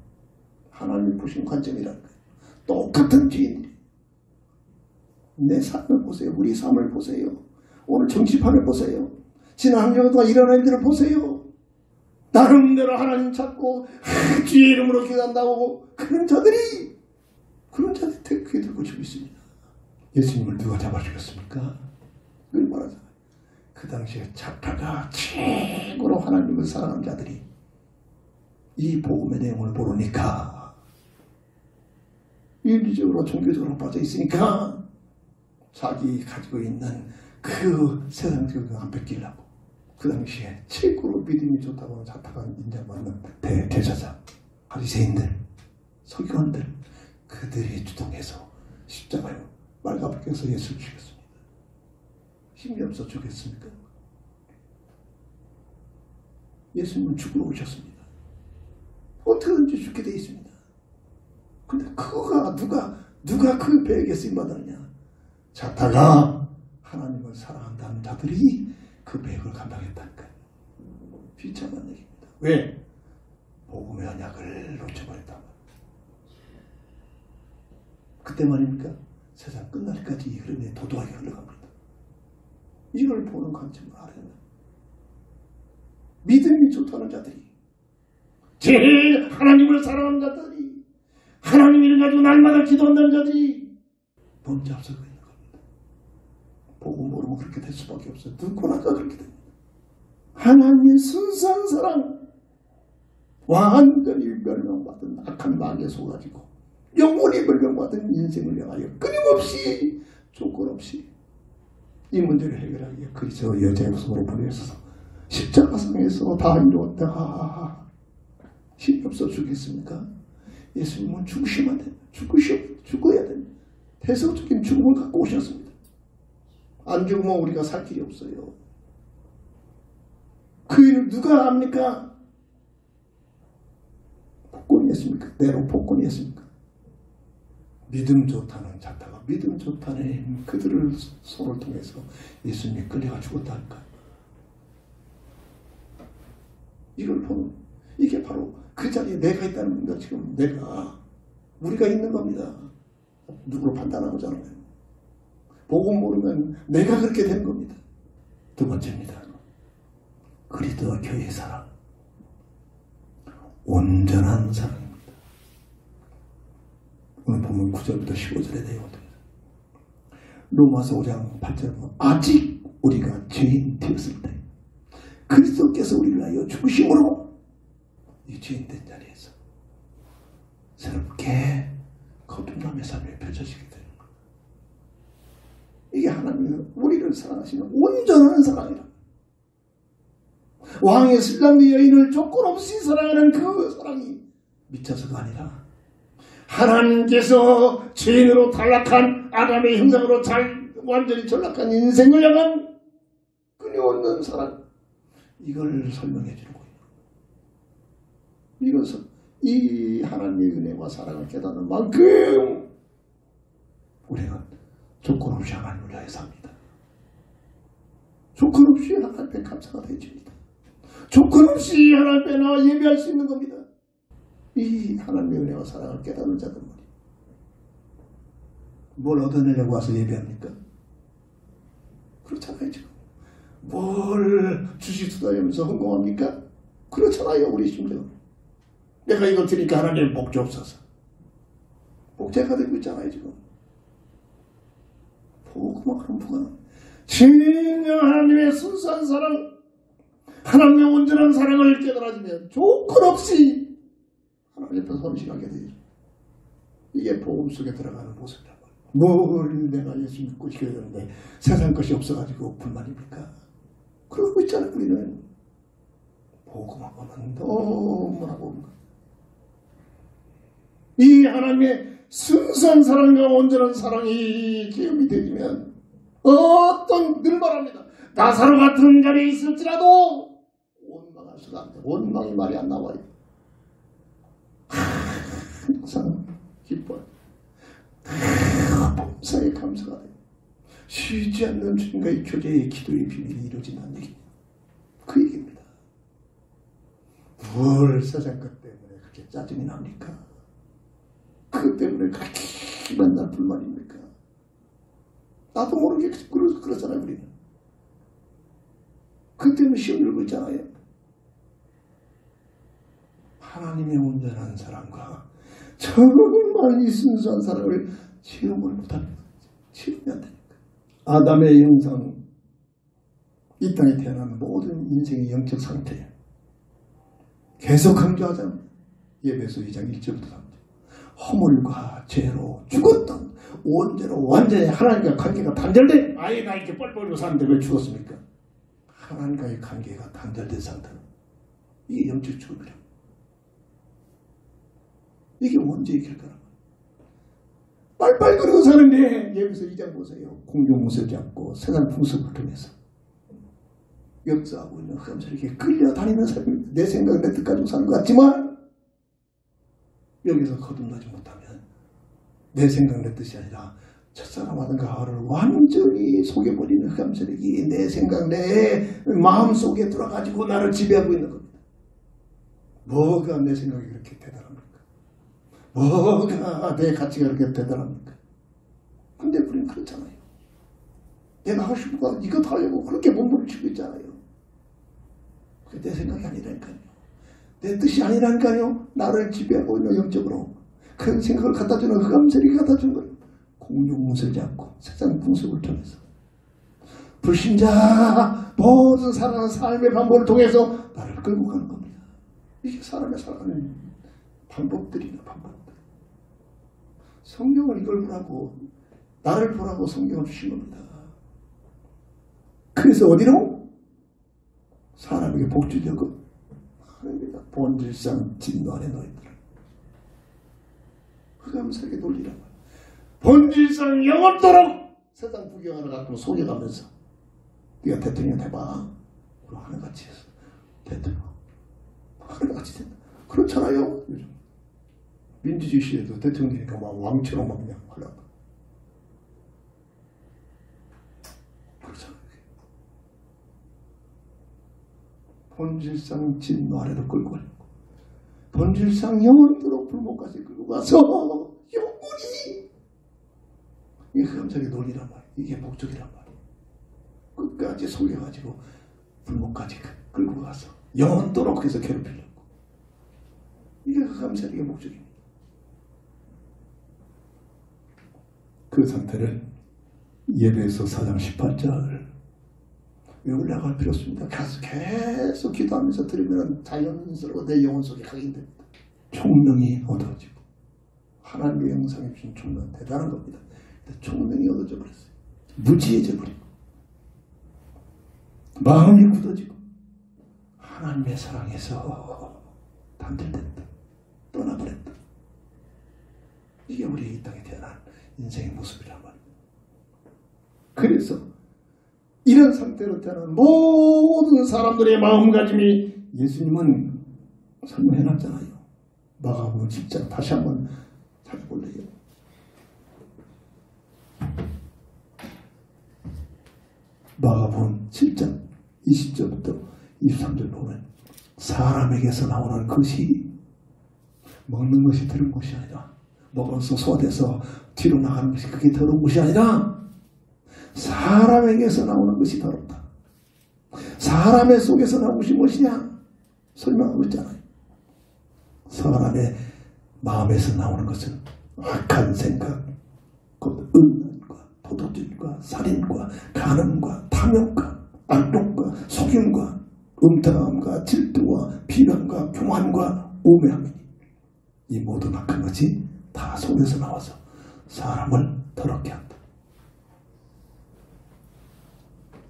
[SPEAKER 2] 하나님이 보신 관점이라는 거예요. 똑같은 주인들이 내 삶을 보세요. 우리 삶을 보세요. 오늘 정치판을 보세요. 지난 한 년 동안 일어난 일들을 보세요. 나름대로 하나님 찾고 주의 이름으로 기도한다고 그런 자들이 귀 들고 지고 있습니다. 예수님을 누가 잡아주겠습니까? 늘 말하잖아요. 그 당시에 잡다가 최고로 하나님을 사랑하는 자들이 이 복음의 내용을 모르니까, 윤리적으로 종교적으로 빠져 있으니까 자기 가지고 있는 그 세상적인 안 뺏기려고 그 당시에 최고로 믿음이 좋다고 자타간 인정받는 대제사장, 바리새인들, 서기관들, 그들이 주동해서 십자가에 말가벗겨서 예수를 죽였습니다. 힘이 없어 죽였습니까? 예수님은 죽으러 오셨습니다. 어떻게든지 죽게 되어 있습니다. 근데 그거가 누가 그 배에게 쓰임받았느냐? 자타가 하나님을 사랑한다는 자들이 그 배역을 감당했다니까요. 비참한 얘기입니다. 왜? 복음의 언약을 놓쳐버렸단 말이에요. 그때 말입니까? 세상 끝날까지 이 흐름이 도도하게 흘러갑니다. 이걸 보는 관점을 알아야 돼요. 믿음이 좋다는 자들이,
[SPEAKER 1] 제일 하나님을 사랑하는 자들이, 하나님 이름 가지고 날마다 기도한다는 자들이
[SPEAKER 2] 먼저 앞서고 있는 겁니다. 복음 모르면 그렇게 될 수밖에 없어요. 누구나가 그렇게 됩니다. 하나님의 순수한 사랑, 완전히 멸망받은 악한 마귀에 속아가지고 영원히 멸망받은 인생을 향하여 끊임없이 조건 없이 이 문제를 해결하기 위해 그리스도 여자의 손으로 보내셔서 십자가상에서 다 이루었다. 힘이 없어 죽겠습니까? 예수님은 죽으시면 안 됩니다. 죽어야 됩니다. 대속적인 죽음을 갖고 오셨습니다. 안 죽으면 우리가 살 길이 없어요. 그 일을 누가 합니까? 복권이었습니까? 내로 복권이었습니까? 믿음 좋다는 자타가 믿음 좋다는 그들을 손을 통해서 예수님이 끌려가 죽었다니까. 이걸 보면 이게 바로 그 자리에 내가 있다는 겁니다. 지금 우리가 있는 겁니다. 누구로 판단하고자 하는 거예요. 보고 모르면 내가 그렇게 되는 겁니다. 두 번째입니다. 그리스도와 교회의 사랑. 온전한 사랑입니다. 오늘 보면 9절부터 15절의 내용입니다. 로마서 5장 8절 보면 아직 우리가 죄인 되었을 때 그리스도께서 우리를 위하여 죽으심으로 이 죄인 된 자리에서 새롭게 거듭남의 삶이 펼쳐지게 되는 것. 이게 하나님이 우리를 사랑하시는 온전한 사랑이라. 왕의 신랑의 여인을 조건 없이 사랑하는 그 사랑이 미쳐서가 아니라 하나님께서 죄인으로 탈락한 아담의 형상으로 완전히 전락한 인생을 향한 끊임없는 사랑. 이걸 설명해 주는 거예요. 이것은 이 하나님의 은혜와 사랑을 깨닫는 만큼 우리는 조건 없이 하나님을 위하여 삽니다. 조건 없이 하나님 앞에 감사가 되어집니다. 조건 없이 하나님 앞에 나와 예배할 수 있는 겁니다. 이 하나님의 은혜와 사랑을 깨닫는 자들 말이에요. 뭘 얻어내려고 와서 예배합니까? 그렇잖아요. 지금 뭘 주식 투자하면서 헌금합니까? 그렇잖아요. 우리 심정은. 내가 이거 드리니까 하나님 복 주옵소서. 복제가 되고 있잖아요. 지금 보고만 그런 부가 진정 하나님의 순수한 사랑, 하나님의 온전한 사랑을 깨달아지면 조건 없이 하나님 앞에서 헌신하게 되죠. 이게 복음 속에 들어가는 모습이란 말이에요. 뭘 내가 예수 믿고 지켜야 되는데 세상 것이 없어가지고 불만입니까? 그러고 있잖아요. 우리는 복음하고는 너무나 봅니다. 이 하나님의 순수한 사랑과 온전한 사랑이 기업이 되면 어떤 늘 말합니다. 나사로 같은 자리에 있을지라도 원망할 수가 안 돼. 원망이 말이 안 나와요. 항상 기뻐요. 범사에 감사가 돼요. 쉬지 않는 주님과의 교제의 기도의 비밀이 이루어진다는 얘기. 그 얘기입니다. 뭘 세상 것 때문에 그렇게 짜증이 납니까? 그것 때문에 그렇게 맨날 불만입니까? 나도 모르게 그러잖아요. 우리는. 그것 때문에 시험 들고 있잖아요. 하나님의 온전한 사랑과 정말 이 순수한 사랑을 체험을 못합니다. 체험이 안 되니까. 아담의 형상, 이 땅에 태어난 모든 인생의 영적 상태예요. 계속 강조하자면 예배서 2장 1절부터 3절. 허물과 죄로 죽었던 온전로 완전히 하나님과 관계가 단절된 아예 나 이렇게 뻘뻘이고 사는데 왜 죽었습니까? 하나님과의 관계가 단절된 상태로 이게 영적 죽음이라고. 이게 언제 이길까요? 빨빨거리고 사는데 여기서 2장 보세요. 공중무술 잡고 세상 풍습을 통해서 역사하고 있는 흑암스럽게 끌려다니는 삶입니다. 내 생각 내 뜻 가지고 사는 것 같지만 여기서 거듭나지 못하면 내 생각 내 뜻이 아니라 첫사랑 하든가를 완전히 속여버리는 흑암스럽게 내 생각 내 마음속에 들어가지고 나를 지배하고 있는 겁니다. 뭐가 내 생각이 그렇게 대단합니까? 뭐가 내 가치가 그렇게 대단합니까? 근데 우리는 그렇잖아요. 내가 하고 싶은 거 이것 하려고 그렇게 몸부림을 치고 있잖아요. 그게 내 생각이 아니라니까요. 내 뜻이 아니라니까요. 나를 지배하고 있는 영적으로 그런 생각을 갖다주는 흑암세력이 갖다준 거예요. 공중무술 잡고 세상 풍습을 통해서 불신자 모든 사랑하는 삶의 방법을 통해서 나를 끌고 가는 겁니다. 이게 사람의 살아가는 방법들이나 방법들. 성경을 이걸 보라고, 나를 보라고 성경을 주신 겁니다. 그래서 어디로? 사람에게 복주려고 하나님이다. 본질상 진노 안에 너희들은 흑암색에 놀리라. 본질상 영원토록 세상 구경하러 가고 속여가면서 네가 대통령 해봐. 그럼 하늘같이 해서 대통령 하늘같이 된다. 그렇잖아요. 요즘 민주주의 시대도 대통령이니까 막 왕처럼 막 그냥 하려고. 그렇잖아요. 본질상 진노 아래로 끌고 가려고. 본질상 영원토록 불못까지 끌고 가서 영원히 이게 흑암색의 논리란 말이에요. 이게 목적이란 말이에요. 끝까지 속여가지고 불못까지 끌고 가서 영원토록 해서 괴롭히려고. 이게 흑암색의 목적입니다. 그 상태를 예배에서 4장 18절 왜 올라갈 필요 없습니다. 계속 기도하면서 들으면 자연스러워 내 영혼 속에 각인됩니다. 총명이 얻어지고 하나님의 영상에 주신 총명은 대단한 겁니다. 총명이 얻어져 버렸어요. 무지해져 버리고 마음이 굳어지고 하나님의 사랑에서 단절됐다. 떠나버렸다. 이게 우리 이 땅에 태어난 인생의 모습이란 말입니다. 그래서 이런 상태로 태어난 모든 사람들의 마음가짐이 예수님은 설명해놨잖아요. 마가복음 10장 다시 한번 찾아볼래요. 마가복음 7장 20절부터 23절 보면 사람에게서 나오는 것이 먹는 것이 더러운 것이 아니라 먹어서 소화돼서 뒤로 나가는 것이 그게 더러운 것이 아니라 사람에게서 나오는 것이 더럽다. 사람의 속에서 나온 것이 무엇이냐? 설명하고 있잖아요. 사람의 마음에서 나오는 것은 악한 생각, 곧 음란과 도둑질과 살인과 간음과 탐욕과 악독과 속임과 음탕함과 질투와 비방과 교만과 우매함이니 이 모든 악한 것이 다 속에서 나와서 사람을 더럽게 한다.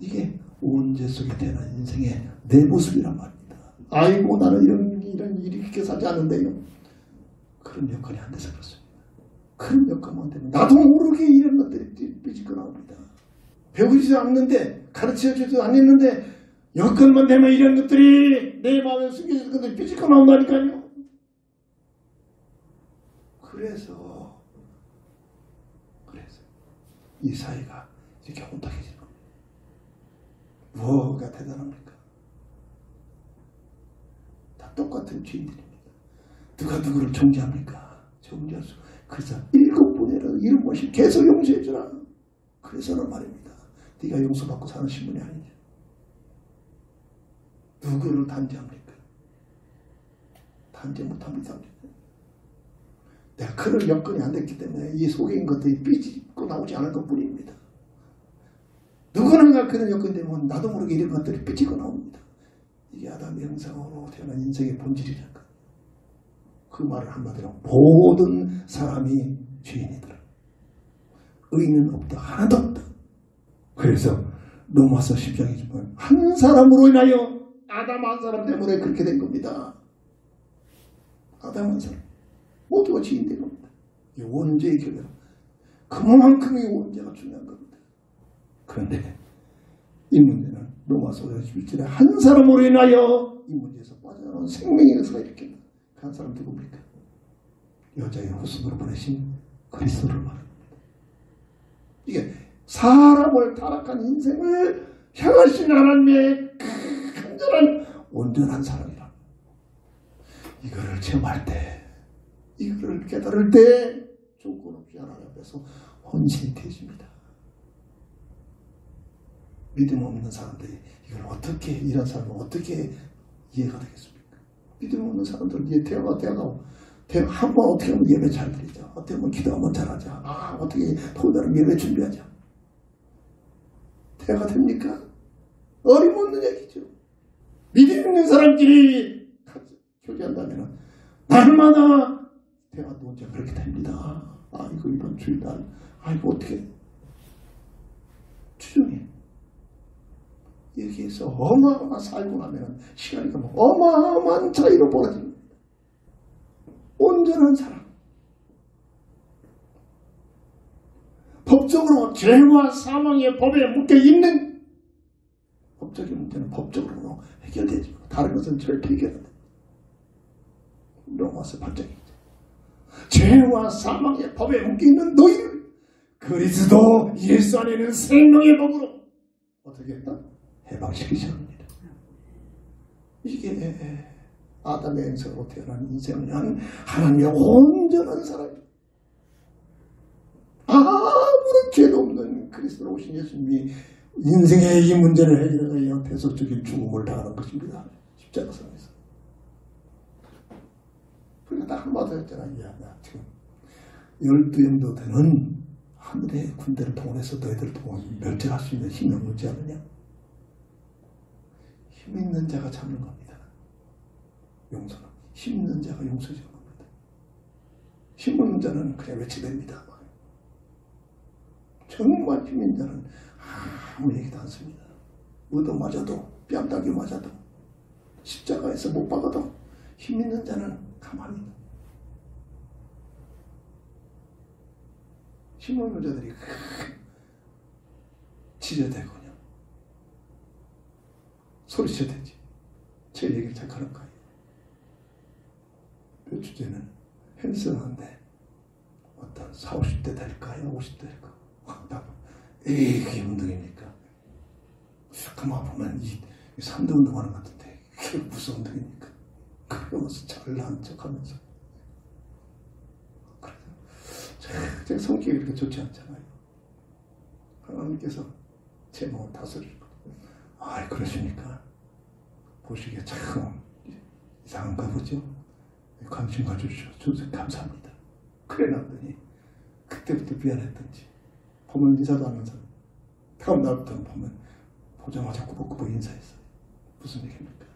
[SPEAKER 2] 이게 온죄 속에 태어난 인생의 내 모습이란 말입니다. 아이고 나는 이런 일이 이렇게 사지 않는데요. 그런 여건이 안 돼서 그렇습니다. 그런 여건만 되면 나도 모르게 이런 것들이 삐지고 나옵니다. 배우지도 않는데 가르쳐주지도 않았는데 여건만 되면 이런 것들이 내 마음에 숨겨진 것들이 삐지고 나온다니까요. 그래서 이 사회가 이렇게 혼탁해지는 겁니다. 뭐가 대단합니까? 다 똑같은 주인들입니다. 누가 누구를 정죄합니까? 정죄할 수. 그래서 7번이라도 이름 모시 계속 용서해주라. 그래서는 말입니다. 네가 용서받고 사는 신분이 아니냐. 누구를 단죄합니까? 단죄 못합니다. 내가 그럴 여건이 안 됐기 때문에 이 속에 있는 것들이 삐지고 나오지 않을 것뿐입니다. 누구는가 그런 여건 되면 나도 모르게 이런 것들이 삐지고 나옵니다. 이게 아담의 형상으로 태어난 인생의 본질이랄까. 그 말을 한마디로 모든 사람이 죄인이더라. 의인은 없다. 하나도 없다. 그래서 로마서 10장에 보면 한 사람으로 인하여 아담 한 사람 때문에 그렇게 된 겁니다. 아담 한 사람. 모두가 죄인된 겁니다. 이 원죄의 결과로. 그만큼 이 원죄가 중요한 겁니다. 그런데 이 문제는 로마서 11절에 한 사람으로 인하여 이 문제에서 빠져나온 생명의 역사가 이렇게 그 한 사람 누굽니까? 여자의 후손으로 보내신 그리스도를 말합니다. 이게 사람을 타락한 인생을 향하신 하나님의 간절한 온전한 사랑이라. 이거를 체험할 때, 이거를 깨달을 때 조건 없이 하나님 앞에서 헌신이 되십니다. 믿음 없는 사람들이 이걸 어떻게, 이런 사람은 어떻게 이해가 되겠습니까? 믿음 없는 사람들, 대화가 한 번 어떻게 하면 예배 잘 드리자. 어떻게 하면 기도 한번 잘하자. 어떻게 토요일날 예배 준비하자. 대화가 됩니까? 어림없는 얘기죠. 믿음 있는 사람끼리 교제한다면 날마다 대화 논쟁 그렇게 됩니다. 아이고 이번 주일날 아이고 어떻게 추정해. 여기에서 어마어마한 살고 나면 시간이 가면 어마어마한 차이로 벌어집니다. 온전한 사랑. 법적으로 죄와 사망의 법에 묶여있는 법적인 문제는 법적으로 해결되지. 다른 것은 절대 해결 안 됩니다. 로마서 8장이죠. 죄와 사망의 법에 묶여있는 너희를 그리스도 예수 안에는 생명의 법으로 어떻게 했다? 해방시키셔야 합니다. 이게 아담의 행성으로 태어난 인생을 향한 하나님의 온전한 사랑입니다. 아무런 죄도 없는 그리스도로 오신 예수님이 인생의 이 문제를 해결하기 위한 대속적인 죽음을 당하는 것입니다. 십자가상에서. 그러니까 딱 한마디 했잖아. 야, 나 지금 12영도 되는 하늘의 군대를 동원해서 너희들 멸절할 수 있는 힘이 없지 않느냐? 힘 있는 자가 잡는 겁니다. 용서는. 힘 있는 자가 용서 주는 겁니다. 힘 없는 자는 그냥 외치됩니다. 정말 힘 있는 자는 아무 얘기도 않습니다. 얻어 맞아도 뺨따기 맞아도 십자가에서 못 박아도 힘 있는 자는 가만히 있는. 힘 없는 자들이 지저대고 그냥 소리쳐대지. 제 얘기를 잘 하는 거예요. 몇 주 전에는 헬스하는데 어떤 40, 50대 될까요? 50대 될까? 에이 그게 운동입니까? 가만 보면 이 3대 운동하는 것 같은데 그게 무슨 운동입니까? 그러면서 잘난 척하면서 그래서 제 성격이 그렇게 좋지 않잖아요. 하나님께서 제 몸을 다스리거든요. 아이 그러십니까? 보시기에 참 이상한가 보죠? 관심 가져주셔서 감사합니다. 그래 놨더니 그때부터 미안했던지 보면 인사도 안 하는 사람 다음 날부터는 보면 보자마자 꾸벅꾸벅 인사했어요. 무슨 얘기입니까?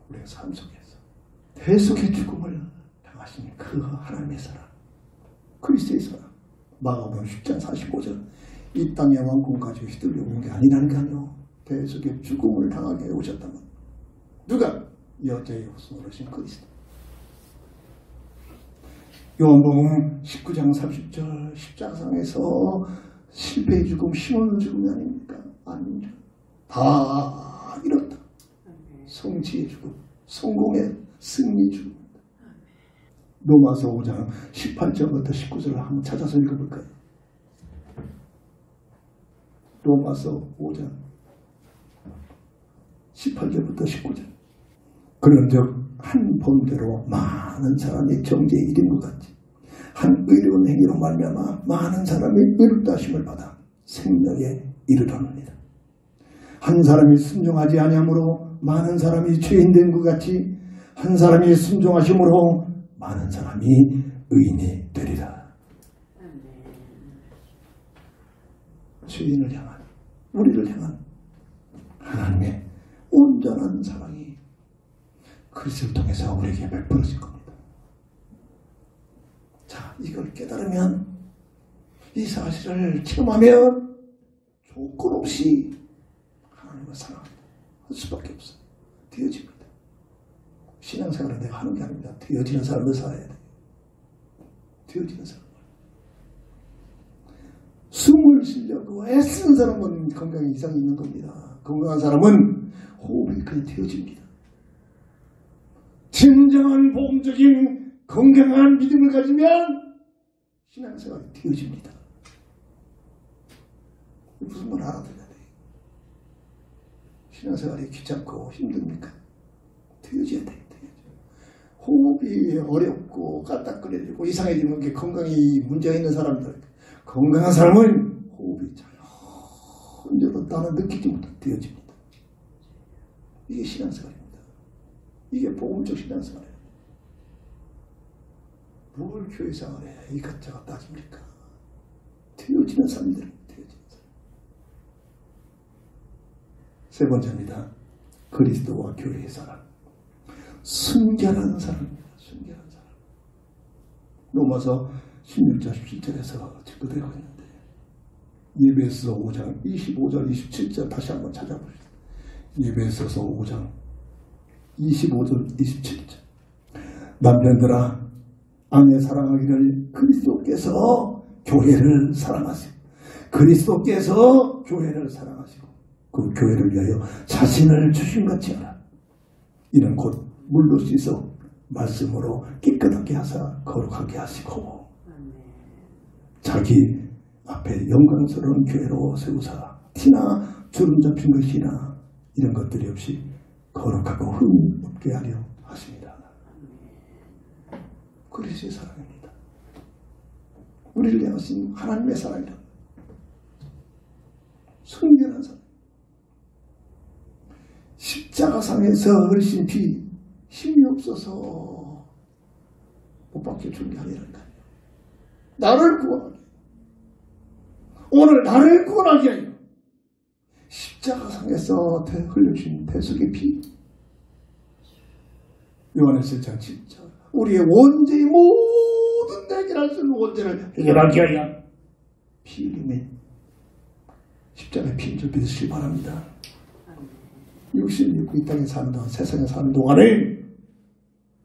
[SPEAKER 2] 우리가 삶 속에서 대속의 죽음을 당하신 그 하나님의 사랑, 그리스도의 사랑, 마가복음 10장 45절 이 땅의 왕궁 가지고 휘둘려 온 게 아니라니까요. 대속의 죽음을 당하게 오셨다면 누가? 여자의 후손으로 오신 그리스도. 요한복음 19장 30절 십자가상에서 실패의 죽음, 시몬의 죽음이 아닙니까? 아닙니다. 다 이뤘다. 성취의 죽음, 성공의 승리 죽음. 로마서 5장 18절부터 19절을 한번 찾아서 읽어볼까요? 로마서 5장 18절부터 19절. 그런즉 한 본대로 많은 사람이 정죄에 이른 것 같이 한 의로운 행위로 말미암아 많은 사람이 의롭다 하심을 받아 생명에 이르렀느니라. 한 사람이 순종하지 아니함으로 많은 사람이 죄인 된 것 같이 한 사람이 순종하심으로 많은 사람이 의인이 되리라. 죄인을 향한, 우리를 향한 하나님의 온전한 사랑이 그리스도를 통해서 우리에게 베풀어진 겁니다. 자, 이걸 깨달으면, 이 사실을 체험하면 조건 없이 하나님을 사랑할 수밖에 없어요. 되어집니다. 신앙생활은 내가 하는 게 아닙니다. 되어지는 삶을 살아야 돼요. 되어지는 삶을. 숨을 쉬려고 애쓰는 사람은 건강에 이상이 있는 겁니다. 건강한 사람은 호흡이 그냥 되어집니다. 진정한 복음적인 건강한 믿음을 가지면 신앙생활이 되어집니다. 무슨 말 알아들어야 돼요. 신앙생활이 귀찮고 힘듭니까? 되어져야 돼요. 호흡이 어렵고 까딱거리고 이상해지는 게 건강이 문제가 있는 사람들. 건강한 사람은 호흡이 자연스럽게 나는 느끼지 못해 되어집니다. 이게 신앙생활입니다. 이게 복음적 신앙생활이에요. 뭘 교회생활에 이것저것 따집니까? 되어지는 사람들은 되어지는 사람. 세 번째입니다. 그리스도와 교회의 사랑. 순결한 사람입니다. 순결한 사람. 로마서 16절 17절에서 증거되고 있는데 예배소서 5장 25절 27절 다시 한번 찾아보시죠. 예배소서 5장 25절 27절 남편들아 아내 사랑하기를 그리스도께서 교회를 사랑하시고 그리스도께서 교회를 사랑하시고 그 교회를 위하여 자신을 주신 같이 하라. 이는 곧 물로 씻어 말씀으로 깨끗하게 하사 거룩하게 하시고 자기 앞에 영광스러운 교회로 세우사 티나 주름 잡힌 것이나 이런 것들이 없이 거룩하고 흠 없게 하려 하십니다. 그리스도의 사랑입니다. 우리를 향하신 하나님의 사랑이라. 순결한 사랑. 십자가상에서 흘리신 피 힘이 없어서 못 박혀 죽은 게 아니란다. 나를 구원하게 오늘 나를 구원하게 하여 십자가상에서 흘려주신 대속의 피 요한에서 1장 7절 우리의 원죄의 모든 해결할 수 있는 원죄를 해결하게 하여 피 흘림에 십자가의 피인 줄 믿으시기 바랍니다. 육신을 입고 이 땅에 사는 동안 세상에 사는 동안에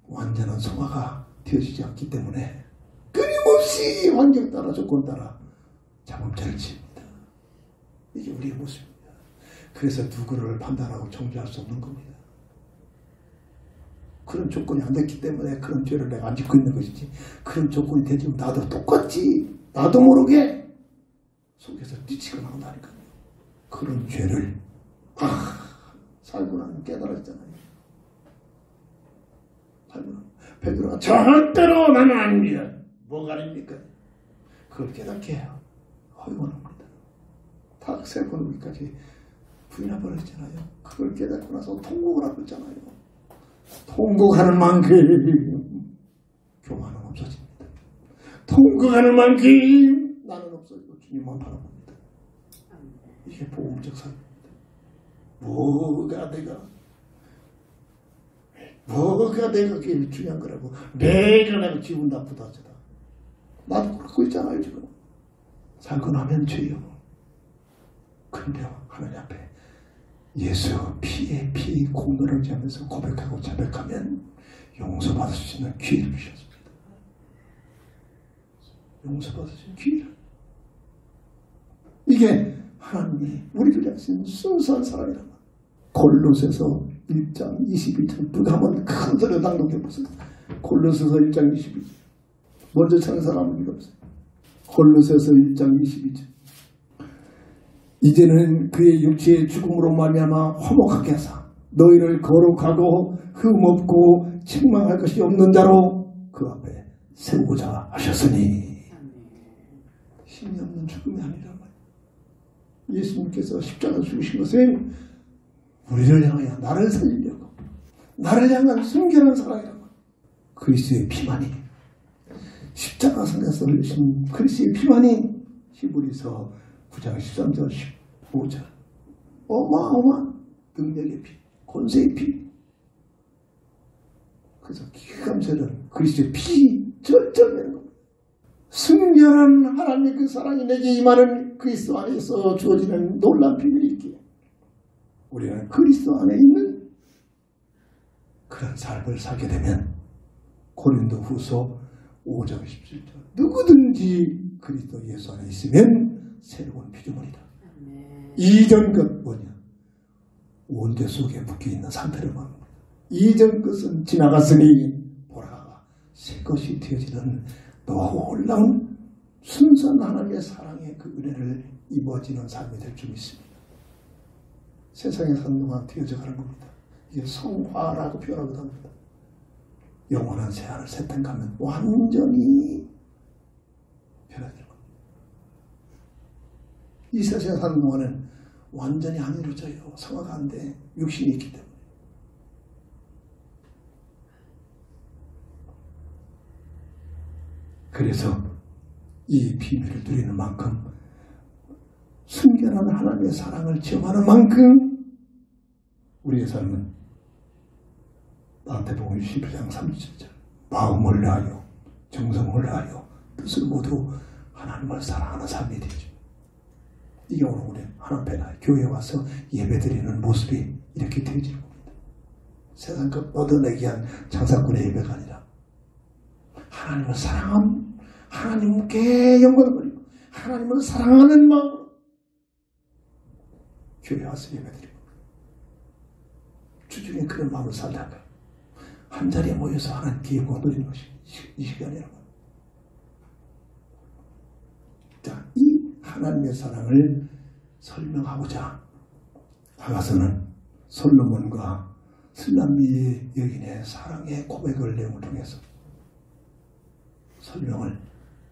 [SPEAKER 2] 완전한 성화가 되어지지 않기 때문에 끊임없이 환경 따라 조건 따라 자범죄를 지습니다. 이게 우리의 모습입니다. 그래서 누구를 판단하고 정죄할 수 없는 겁니다. 그런 조건이 안 됐기 때문에 그런 죄를 내가 안 짓고 있는 것이지 그런 조건이 되지만 나도 똑같이 나도 모르게 속에서 뒤치고 나온다니까요. 그런 죄를 살고 나면 깨달았잖아요. 살고 나면 베드로가 절대로 나는 아닙니다. 뭐가 아닙니까? 그걸 깨닫게 해요. 허용합니다. 다 세 번 우리까지 부인해버렸잖아요. 그걸 깨닫고 나서 통곡을 하고 있잖아요. 통곡하는 만큼 교만은 없어집니다. 통곡하는 만큼 나는 없어지고 주님만 바라봅니다. 이게 복음적 삶입니다. 뭐가 내가 그게 중요한 거라고 내가 기분 나쁘다 하잖아. 나도 그러고 있잖아요 지금. 살고 나면 죄요. 그런데 하나님 앞에 예수 피에 피 공로를 지하면서 고백하고 자백하면 용서받을 수 있는 기회를 주셨습니다. 용서받을 수 있는 기회를. 이게 하나님이 우리를 하신 순수한 사랑이란 말이에요. 골로새서 1장 22절 누가 한번 큰 소리로 낭독해 보세요. 골로새서 1장 22절 먼저 찾은 사람을 읽어보세요. 골로새서 1장 22절 이제는 그의 육체의 죽음으로 말미암아 화목하게 하사 너희를 거룩하고 흠없고 책망할 것이 없는 자로 그 앞에 세우고자 하셨으니 힘이 없는 죽음이 아니란 말이에요. 예수님께서 십자가 죽으신 것은 우리를 향하여 나를 살리려고 나를 향한 순결한 사랑이란 말이에요. 그리스도의 피만이 십자가 상에서 흘리신 그리스도의 피만이 히브리서 9장 13절 15절 어마어마한 능력의 피 권세의 피. 그래서 기감세는 그리스도의 피 절절되는 겁니다. 순결한 하나님의 그 사랑이 내게 임하는 그리스도 안에서 주어지는 놀라운 비밀이 있기에 우리는 그리스도 안에 있는 그런 삶을 살게 되면 고린도후서 5장 17절 누구든지 그리스도 예수 안에 있으면 새로운 피조물이다. 이전 것 뭐냐? 원죄 속에 묶여있는 상태를 말합니다. 이전 것은 지나갔으니 보라 새 것이 되어지는 놀라운 순수한 하나님의 사랑의 그 은혜를 입어지는 삶이 될 줄 믿습니다. 세상에 사는 동안 되어져가는 겁니다. 이게 성화라고 표현하기도 합니다. 영원한 새하늘 새 땅 가면 완전히 변화되는 겁니다. 이 세상에 사는 동안은 완전히 안 이루어져요. 성화가 안 돼. 육신이 있기 때문에. 그래서 이 비밀을 누리는 만큼 순결한 하나님의 사랑을 체험하는 만큼 우리의 삶은 마태복음 12장 37절 마음을 다하여 정성을 다하여 뜻을 모두 하나님을 사랑하는 삶이 되죠. 이게 오늘 우리 하나님 앞에 교회에 와서 예배드리는 모습이 이렇게 되어지는 겁니다. 세상 그 얻어내기한 장사꾼의 예배가 아니라 하나님을 사랑한, 하나님께 영광을 돌리고 하나님을 사랑하는 마음으로 교회에 와서 예배드리고 주중에 그런 마음을 살다가 한 자리에 모여서 하나님께 영광을 돌리는 것이 이 시간이라고. 자, 이 하나님의 사랑을 설명하고자 아가서는 솔로몬과 슬람미 여인의 사랑의 고백을 내용을 통해서 설명을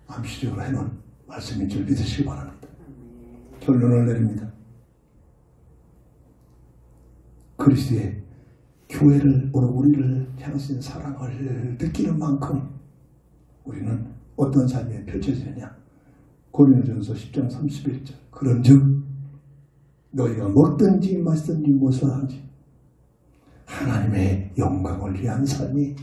[SPEAKER 2] 암시적으로 해놓은 말씀인 줄 믿으시기 바랍니다. 결론을 내립니다. 그리스도의 교회를, 오늘 우리를 향하신 사랑을 느끼는 만큼 우리는 어떤 삶이 펼쳐지느냐. 고린도전서 10장 31절. 그런즉 너희가 먹든지 마시든지 무엇을 하든지 하나님의 영광을 위한 삶이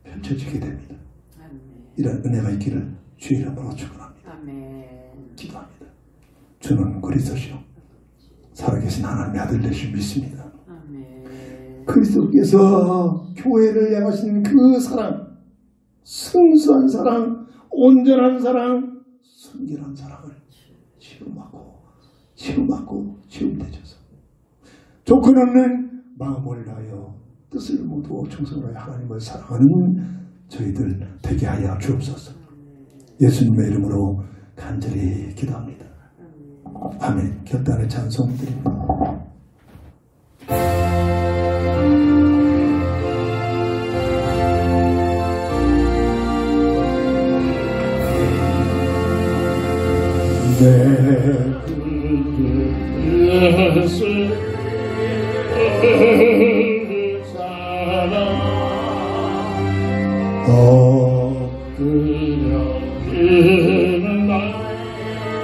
[SPEAKER 2] 펼쳐지게 됩니다. 아멘. 이런 은혜가 있기를 주의 이름으로 축원합니다. 아멘. 기도합니다. 주는 그리스도시요 살아계신 하나님의 아들 되신 믿습니다. 아멘. 그리스도께서 교회를 향하신 그 사랑, 순수한 사랑, 온전한 사랑, 순결한 사랑을 시험되셔서 조건 없는 마음을 다하여 뜻을 모두 충성하여 하나님을 사랑하는 저희들 되게 하여 주옵소서. 예수님의 이름으로 간절히 기도합니다. 아멘. 결단의 찬송 드립니다.
[SPEAKER 1] 예수 사랑 엎드려지는 날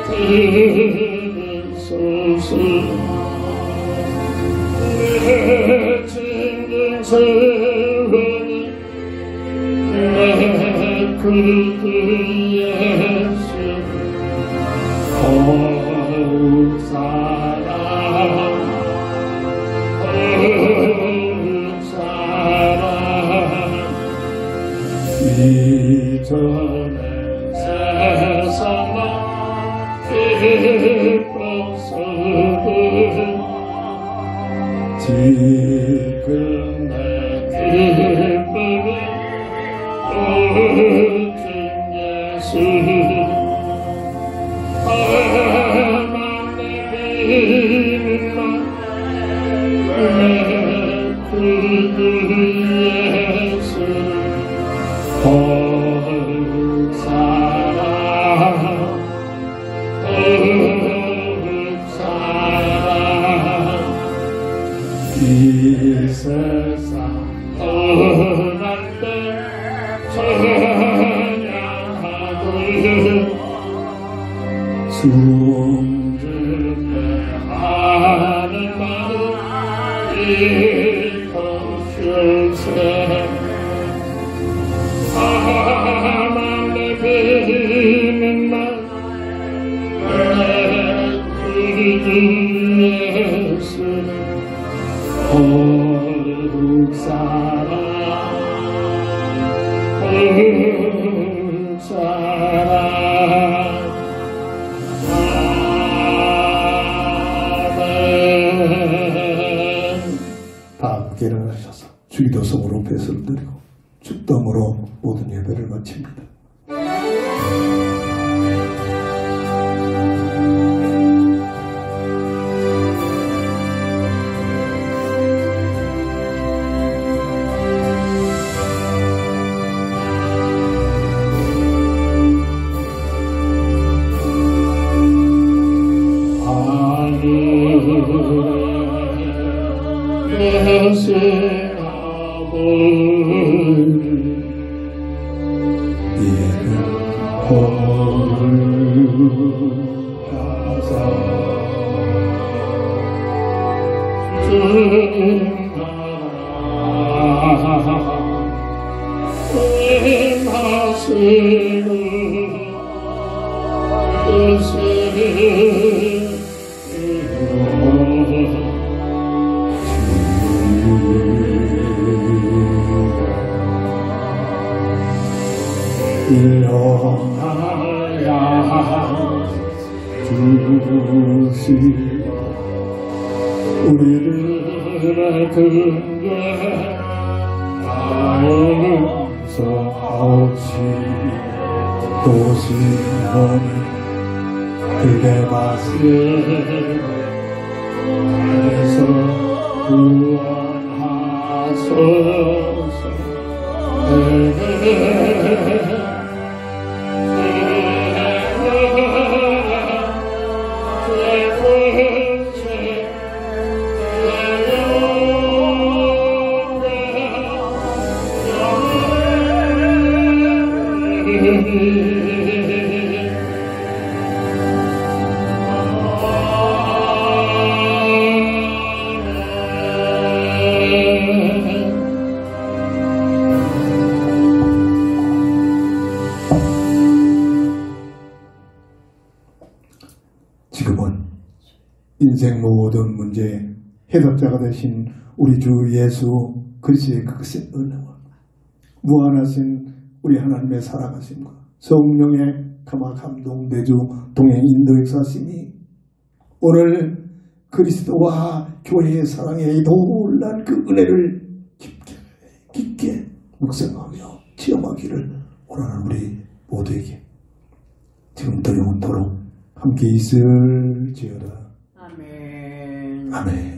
[SPEAKER 1] 들소서 내 진정 세월이 내 그리스도 예수 더욱 사랑 이전의 세상아 기뻤어도 지금 내 기쁨이 오직 예수 하나님의 비밀만 내 구주 예수 더욱 사랑 이 세상 떠날 때 찬양하고 숨죽게 하는 마음 이것일세 하나님의 비밀만 내 구주 예수 더욱 사랑 더욱 사랑
[SPEAKER 2] 다 함께 일어나셔서 주기도성으로 배설을 드리고 축덤으로 모든 예배를 마칩니다.
[SPEAKER 1] 주님
[SPEAKER 2] 일어나야 주시 우리를 근거해 용서하옵시 도시는 그대 말씀에서 구원하소서 지금은 인생 모든 문제의 해답자가 되신 우리 주 예수 그리스도의 그 크신 은혜와 무한하신 우리 하나님의 살아가심과 성령의 감화 감동 내주 동행 인도 역사심이 오늘 그리스도와 교회의 사랑에 놀란 그 은혜를 깊게 묵상하며 체험하기를 원하는 우리 모두에게 지금부터 영원토록 함께 있을지어다.
[SPEAKER 3] 아멘.
[SPEAKER 2] 아멘.